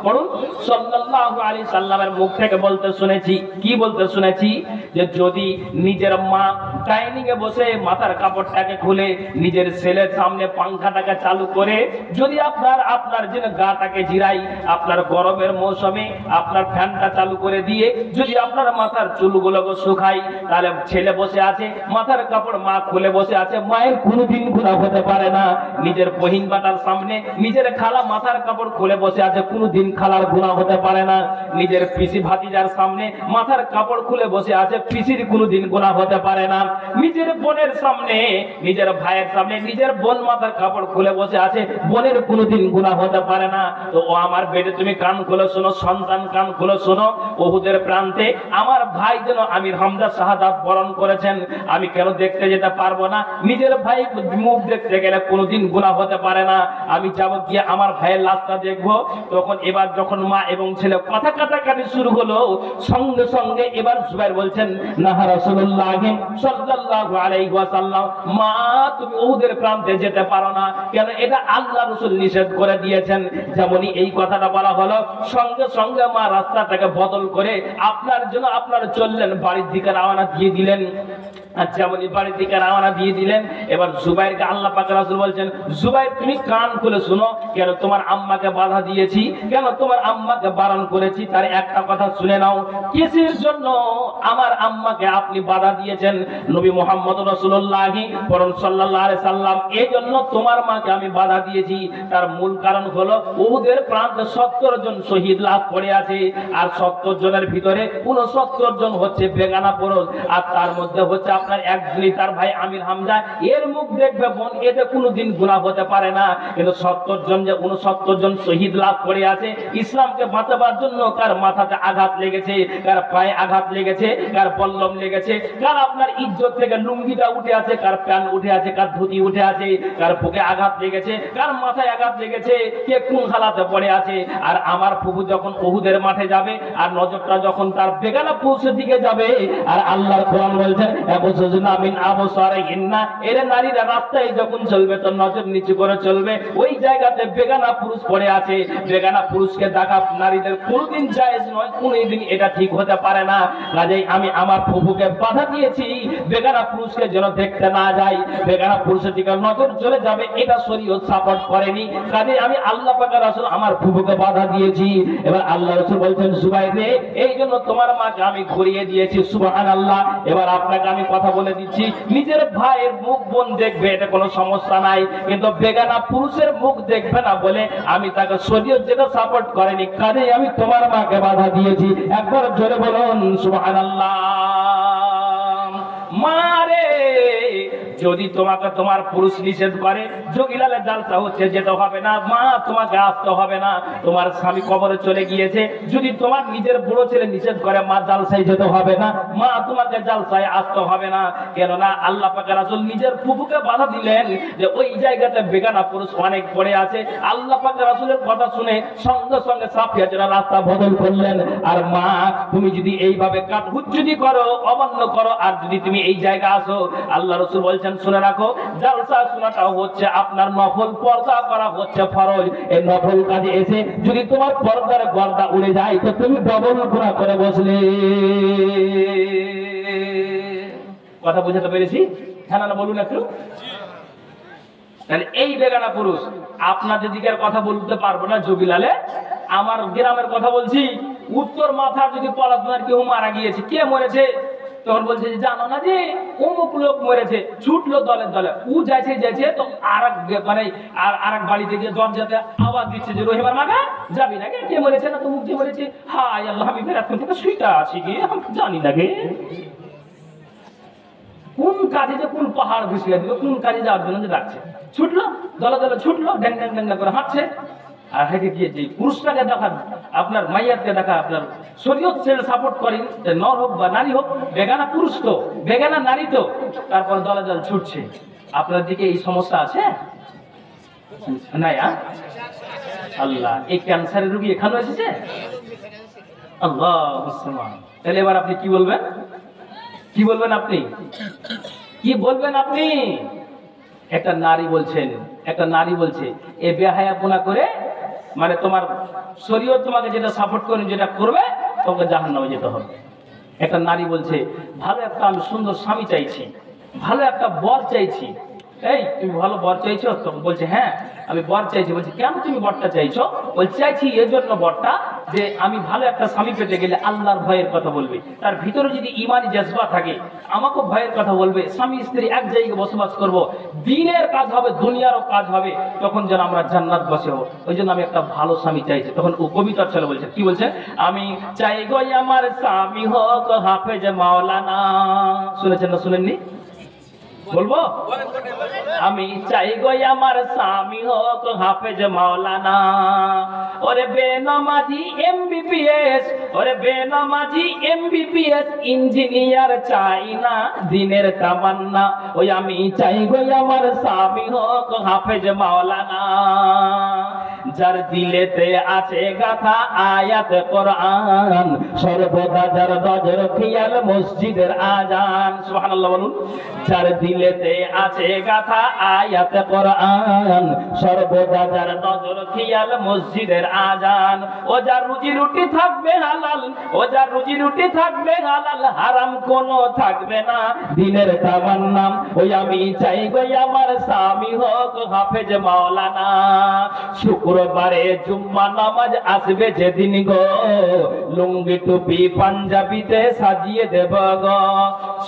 পড়ুন সাল্লাল্লাহু আলাইহি সাল্লামের মুখ থেকে বলতে শুনেছি। কি বলতে শুনেছি? যে যদি নিজের মা ডাইনিং এ বসে মাথার কাপড়টাকে খুলে নিজের ছেলের সামনে পাংখাটাকে চালু করে যদি আপনার যে গাটাকে জিরাই, আপনার গরমের মৌসুমে আপনার ফ্যানটা চালু করে দিয়ে যদি আপনার মাথার চুলগুলোকে শুকাই, তাহলে ছেলে বসে আছে মাথার কাপড় মা খুলে বসে আছে, মায়ের কোনোদিন গুনাহ হতে পারে না। নিজের বহিন বাটার সামনে নিজের খালা মাথার কাপড় খুলে বসে আছে, কোনোদিন খালার গুনাহ হতে পারে না। নিজের পিসি ভাতিজার সামনে মাথার কাপড় খুলে বসে আছে, পিসির কোনোদিন গুনাহ হতে পারে না। নিজের বোনের সামনে নিজের ভাইয়ের সামনে নিজের বোন মাথার কাপড় খুলে বসে আছে, বোনের কোনোদিন গুনাহ হতে পারে না। তো ও আমার বেটে তুমি কান খুলে শোনো, সন্তান কান খুলে শোনো, উহুদের প্রান্তে আমার ভাই যেন আমির হামজা শাহাদাত বরণ করেছেন, আমি কেন দেখতে যেতে পারবো না? নিজের ভাই মুখ দেখতে গেলে কোনোদিন গুনাহ হতে পারে না। আমি যাব গিয়ে আমার ভাইয়ের লাশটা দেখবো। তখন এবার যখন মা এবং ছেলে কথা কাটাকাটি শুরু হলো, সঙ্গে সঙ্গে এবার জুবাইর বলছেন, না রাসূলুল্লাহ সাল্লাল্লাহু আলাইহি ওয়াসাল্লাম, মা তুমি উহুদের প্রান্তে যেতে পারো না। কেন? এটা আল্লাহ রাসূল নিষেধ করে দিয়েছেন। যেমনই এই কথাটা বলা হলো, সঙ্গে সঙ্গে মা রাস্তাটাকে বদল করে আপনার জন্য আপনার চললেন, বাড়ির দিকে রওনা দিয়ে দিলেন। যেমনই বাড়ির দিকে রওনা দিয়ে দিলেন, এবার জুবাইরকে আল্লাহ পাক রাসূল বলছেন, জুবাইর তুমি কান খুলে শুনো, কেন তোমার আম্মাকে বাধা দিয়েছি, কেন তোমার আম্মাকে বারণ করেছি, তার একটা কথা শুনে নাও। কিসের জন্য আমার আম্মাকে আপনি বাধা দিয়েছেন? নবী মুহাম্মদ রাসূলুল্লাহ সাল্লাল্লাহু আলাইহি সাল্লাম, এই জন্য তোমার মাকে আমি বাধা দিয়েছি। তার মূল কারণ হলো উহুদের প্রান্তে 70 জন শহীদ লাভ করে আছে, আর 70 জনের ভিতরে 69 জন হচ্ছে বেগানা পুরুষ, আর তার মধ্যে হচ্ছে আপনার একজনই তার ভাই আমির হামজা। এর মুখ দেখবে বোন, এতে কোনোদিন গুনাহ হতে পারে না। কিন্তু 70 জন যে 69 জন শহীদ লাভ করে আছে, ইসলামকে বাঁচাবার জন্য কার মাথাতে আঘাত লেগেছে, কার পায়ে আঘাত লেগেছে, কার পল্লম লেগেছে, কার আপনার ইজ্জত থেকে লুঙ্গিটা উঠে আছে, কার প্যান্ট উঠে আছে, কার ধুতি উঠে আছে, কার বুকে আঘাত লেগেছে, কার মাথায় আঘাত লেগেছে, কে কোন হালাতে পড়ে আছে। আর আমার প্রভু যখন উহুদের মাঠে যাবে, আর নজরটা যখন তার বেগানা পুরুষের দিকে যাবে, আর আল্লাহর কোরআন বলছেন, এরা নারীরা রাস্তায় যখন চলবে তো নজর নিচু করে চলবে। ওই জায়গাতে বেগানা পুরুষ পড়ে আছে, বেগানা পুরুষকে দেখা নারীদের কোনদিন জায়েজ নয়, কোনদিন এটা ঠিক হতে পারে না। কাজেই আমি আমার প্রভুকে বাধা দিয়েছি, বেগানা পুরুষকে যেন দেখতে না যাই, বেগানা পুরুষের দিকে নজর চলে যাবে, এটা শরীয়ত সাপোর্ট করেনি। কাজেই আমি আল্লাহ পাক রাসূল আমার প্রভুকে বাধা দিয়েছি। এবার আল্লাহ রাসূল বলছেন, জুবাইর রে, এই জন্য তোমার মাকে আমি ঘুরিয়ে দিয়েছি। সুবহানাল্লাহ। এবার আপনাকে আমি কথা বলে দিচ্ছি, নিজের ভাইয়ের মুখ বোন দেখবে, এটা কোনো সমস্যা নাই, কিন্তু বেগানা পুরুষের মুখ দেখবে না বলে আমি তাকে শরীয়ত যেটা সাপোর্ট করেনি, কাজেই আমি তোমার মাকে বাধা দিয়েছি। একবার জোরে বলুন সুবহানাল্লাহ। মারে, যদি তোমাকে তোমার পুরুষ নিষেধ করে, যোগীলালে জালসা হচ্ছে, যেতে হবে না, মা তোমাকে আসতে হবে না, তোমার স্বামী কবরে চলে গিয়েছে, যদি তোমার নিজের বুড়ো ছেলে নিষেধ করে, মা জালসায় যেতে হবে না, মা তোমাকে জালসায় আসতে হবে না। কেননা আল্লাহ পাক রাসূল নিজের ফুফুকে বাধা দিলেন যে ওই জায়গাতে বেগানা পুরুষ অনেক পড়ে আছে। আল্লাহ পাক রাসূলের কথা শুনে সঙ্গে সঙ্গে সাফিয়া যারা রাস্তা বদল করলেন। আর মা, তুমি যদি এইভাবে কাটহুজ্জুদি করো, অমান্য করো, আর যদি তুমি এই জায়গা আসো, আল্লাহ রাসূল বলছেন শুনে রাখো, জালসা শোনাটা হচ্ছে আপনার নফল, পর্দা করা হচ্ছে ফরজ। এই নফল কাজে এসে যদি তোমার পর্দার পর্দা উড়ে যায়, তো তুমি ডবল গুনাহ করে বসলে। কথা বুঝাতে পেরেছি? হ্যাঁ না বলুন একটু। তাহলে এই বেগানা পুরুষ আপনাদের দিকের কথা বলতে পারবো না, যোগীলালে আমার গ্রামের কথা বলছি, উত্তর মাথার যদি পলাশনার কেউ মারা গিয়েছে, কে মরেছে, তখন বলছে যে জানো না যে অমুক লোক মরেছে, ছুটলো দলে দলে, ও যাইছে তো আরেক বাড়িতে গিয়ে দরজাতে আওয়াজ দিচ্ছে যে রহিমার মাগা যাবি না গে, কে মরেছে না তো মুখ যে মরেছে, হায় আল্লাহ, আমি এখন থেকে শুইটা আছি গিয়ে, আমি জানি না গে কোন কাজে যে কোন পাহাড় ঘুষিয়ে দিল, কোন কাজে যাওয়ার জন্য যে ডাকছে, ছুটলো দলে দলে, ছুটলো ড্যাং ড্যাং ড্যাং করে হাঁটছে। আর হেঁটে গিয়ে যে পুরুষটাকে দেখান, আপনার মাইয়াতকে দেখা, আপনার শরীয়ত ছেড়ে সাপোর্ট করেন, নর হোক বা নারী হোক, বেগানা পুরুষ তো বেগানা নারী তো, তারপর দলে দল ছুটছে। আপনার দিকে এই সমস্যা আছে নাই? আল্লাহ, এই ক্যান্সারের রোগী এখানে এসেছে। আল্লাহ, তাহলে এবার আপনি কি বলবেন? কি বলবেন আপনি? কি বলবেন আপনি? একটা নারী বলছেন, একটা নারী বলছে এ বেহায়াপনা করে, মানে তোমার শরীয়ত তোমাকে যেটা সাপোর্ট করে যেটা করবে তোমাকে জাহান্নামে যেতে হবে। একটা নারী বলছে ভালো একটা আমি সুন্দর স্বামী চাইছি, ভালো একটা বর চাইছি। এই তুমি ভালো বর চাইছো? তখন বলছে হ্যাঁ আমি বর চাইছি। বলছে কেন তুমি বরটা চাইছো? বলছে চাইছি এজন্য বরটা যে আমি ভালো একটা স্বামী পেতে গেলে আল্লাহর ভয়ের কথা বলবে, তার ভিতরে যদি ইমানি জজবা থাকে, আমাকে ভয়ের কথা বলবে, স্বামী স্ত্রী এক জায়গায় বসবাস করব, দিনের কাজ হবে দুনিয়ারও কাজ হবে, তখন যেন আমরা জান্নাত বসে হব। ওই জন্য আমি একটা ভালো স্বামী চাইছি। তখন ও কবিতার চলে বলছে, কি বলছে? আমি চাই গো আমার স্বামী হোক হাফেজ মাওলানা। শুনেছেন না শুনেননি? বলবো, আমি চাই গো আমার স্বামী হোক হাফেজ মাওলানা। ওরে বেনামাজি এমবিবিএস, ওরে বেনামাজি এমবিবিএস ইঞ্জিনিয়ার চাই না, দিনের তামান্না। ওই আমি চাই গো আমার স্বামী হোক হাফেজ মাওলানা। যার দিলেতে আছে গাথা আয়াত কোরআন, সর্বদা যার নজর খেয়াল মসজিদের আজান। সুবহানাল্লাহ বলুন। যার দিলেতে আছে গাথা আয়াত কোরআন, সর্বদা যার নজর খেয়াল মসজিদের আজান। ও যার রুজি রুটি থাকবে হালাল, ও যার রুজি রুটি থাকবে হালাল, হারাম কোনো থাকবে না, দিনের তামান্না। ওই আমি চাই গো আমার স্বামী হোক হাফেজ মাওলানা। শুক্রবারে জুম্মা নামাজ আসবে যেদিন গো, লুঙ্গি টুপি পাঞ্জাবিতে সাজিয়ে দেব গো।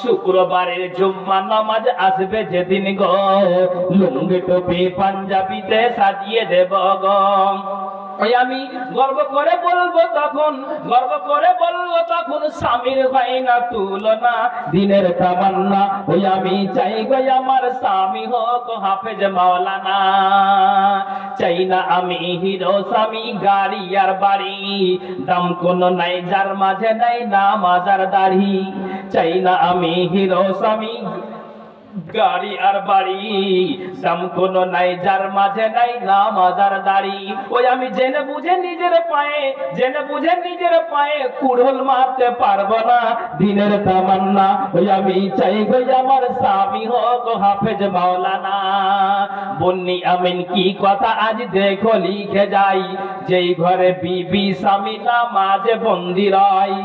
শুক্রবারে জুম্মা নামাজ আসবে যেদিন গো, লুঙ্গি টুপি পাঞ্জাবিতে সাজিয়ে দেব গো। ওই আমি গর্ব করে বলবো তখন, গর্ব করে বলবো তখন, স্বামীর ভাইনা তুলনা, দিনের তামান্না। ওই আমি চাই গো আমার স্বামী হোক হাফেজ মাওলানা। চাই না আমি হিরো স্বামী গাড়ি আর বাড়ি, দাম কোনো নাই যার মাঝে নাই নামাজ আর দাড়ি। চাই না আমি হিরো স্বামী গাড়ি আর বাড়ি, দাম কোনো নাই যার মাঝে নাই নামাজ আর দাড়ি। ওই আমি জেনে বুঝে নিজের পায়ে, জেনে বুঝে নিজের পায়ে কুড়োল মারতে পারবো না, দিনের তামান্না। ওই আমি চাই গো আমার স্বামী হোক হাফেজ মাওলানা। বন্নি আমিন কি কথা আজ দেখো লিখে যাই, যেই ঘরে বিবি স্বামী নামাজে বন্দি রয়।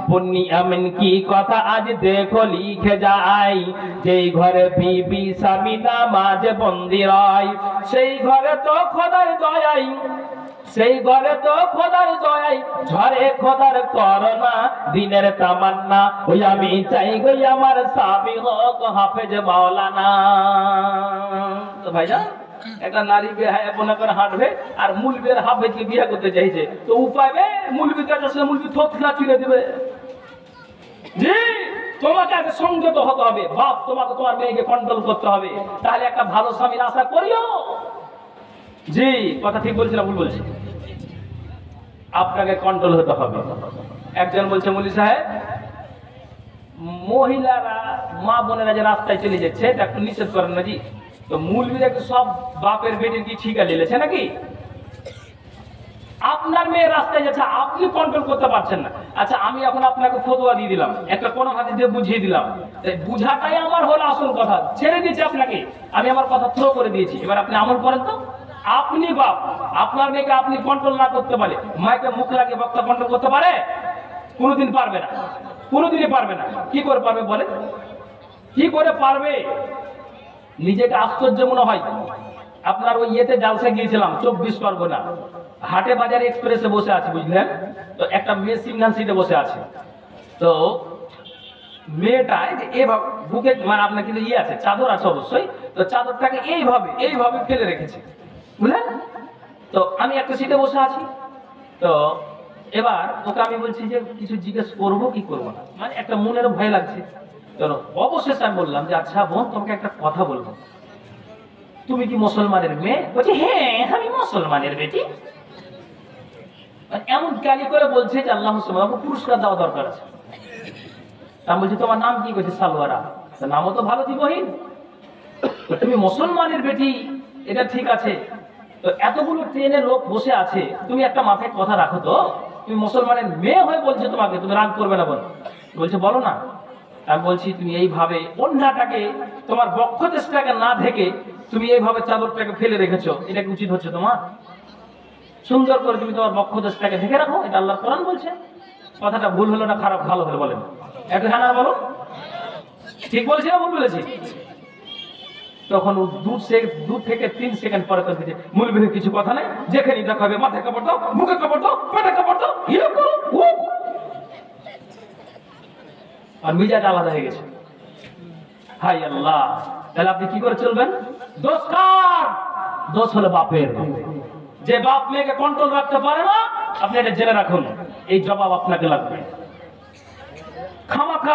বন্নি আমিন কি কথা আজ দেখো লিখে যাই, যেই ঘরে বিবি স্বামী নামাজে বন্দি রয়। সেই ঘরে তো খোদার দয়াই, সেই ঘরে তো খোদার দয়াই, ঝরে খোদার করোনা, দিনের তামান্না। ওই আমি চাই গো আমার স্বামী হোক হাফেজ মাওলানা। তো ভাইজান, একটা নারী বেহায়াপনা করে হাঁটবে আর মুলবির হাফেজকে বিয়ে করতে চাইছে, তো উপায় মুলবির কাছে আসলে মুলবি থোতলা চুড়ে দিবে। জি, তোমাকে আগে সংযত হতে হবে বাপ, তোমাকে তোমার মেয়েকে কন্ট্রোল করতে হবে, তাহলে একটা ভালো স্বামীর আশা করিও। জি, কথা ঠিক বলছি না ভুল বলছি? আপনাকে কন্ট্রোল হতে হবে। একজন বলছে মৌলী সাহেব, মহিলারা মা বোনেরা যে রাস্তায় চলে যাচ্ছে এটা একটু নিষেধ করেন না জি? তো মৌলবীরা সব বাপের বেটির কি ঠিকা লেলেছে নাকি? আপনার মেয়ে রাস্তায় যাচ্ছে, আপনি কন্ট্রোল করতে পারছেন না। আচ্ছা, আমি এখন আপনাকে ফতোয়া দিয়ে দিলাম, একটা কোন হাতে দিয়ে বুঝিয়ে দিলাম, বুঝাটাই আমার হলো আসল কথা। ছেড়ে দিয়েছি আপনাকে, আমি আমার কথা থ্রো করে দিয়েছি, এবার আপনি আমল করেন তো। আপনি বাপ, আপনার মেয়েকে আপনি কন্ট্রোল না করতে পারে, মাকে মুখ লাগিয়ে বক্তা কন্ট্রোল করতে পারে? কোনোদিন পারবে না, কোনোদিনই পারবে না। কি করে পারবে বলে? কি করে পারবে? নিজেকে আশ্চর্য মনে হয়। আপনার ওই ইয়েতে জালসা গিয়েছিলাম 24 পরগনা, হাটে বাজারে এক্সপ্রেসে বসে আছে বুঝলেন, তো একটা মেয়ে সিগন্যাল সিটে বসে আছে। তো মেয়েটা এভাবে বুকে, মানে আপনার কিন্তু ইয়ে আছে, চাদর আছে অবশ্যই, তো চাদরটাকে এইভাবে এইভাবে ফেলে রেখেছে বুঝলেন। তো আমি একটা সিটে বসে আছি, তো এবার ওকে আমি বলছি যে কিছু জিজ্ঞেস করবো কি করবো না, মানে একটা মনের ভয় লাগছে। চলো, অবশেষে আমি বললাম যে আচ্ছা বোন, তোমাকে একটা কথা বলবো, তুমি কি মুসলমানের মেয়ে? বলছি হ্যাঁ আমি মুসলমানের বেটি। আর এমন গালি করে বলছে যে আল্লাহ আমাকে পুরস্কার দেওয়া দরকার আছে। আমি বলছি তোমার নাম কি? বলছে সালোয়ারা। নামও তো ভালো জীবহীন। তুমি মুসলমানের বেটি, এটা ঠিক আছে, তো এতগুলো ট্রেনে লোক বসে আছে, তুমি একটা মাথায় কথা রাখো তো, তুমি মুসলমানের মেয়ে হয়ে বলছে তোমাকে, তুমি রাগ করবে না? বলছে বলো না। আমি বলছি তুমি এইভাবে ওন্নাটাকে, তোমার বক্ষদেশটাকে না ঢেকে তুমি এইভাবে চাদরটাকে ফেলে রেখেছো, এটা কি উচিত হচ্ছে তোমার? সুন্দর করে তুমি তোমার বক্ষদেশটাকে ঢেকে রাখো, এটা আল্লাহর কোরআন বলছে। কথাটা ভুল হলো না খারাপ ভালো হলো বলেন? একটু হ্যাঁ না বলো, ঠিক বলছি না ভুল বলেছি? তখন ও 2 থেকে 3 সেকেন্ড পরে বলছে মুলবির কিছু কথা নাই, যেখানে দেখাবে মাথায় কাপড় দাও, মুখে কাপড় দাও, পেটে কাপড় দাও, ইয়ে করো। আর মিজাজ আলাদা হয়ে গেছে। হাই আল্লাহ, তাহলে আপনি কি করে চলবেন? দোষ কার? দোষ হলো বাপের। যে বাপ মেয়েকে কন্ট্রোল রাখতে পারে না, আপনি এটা জেনে রাখুন, এই জবাব আপনাকে লাগবে। খামাখা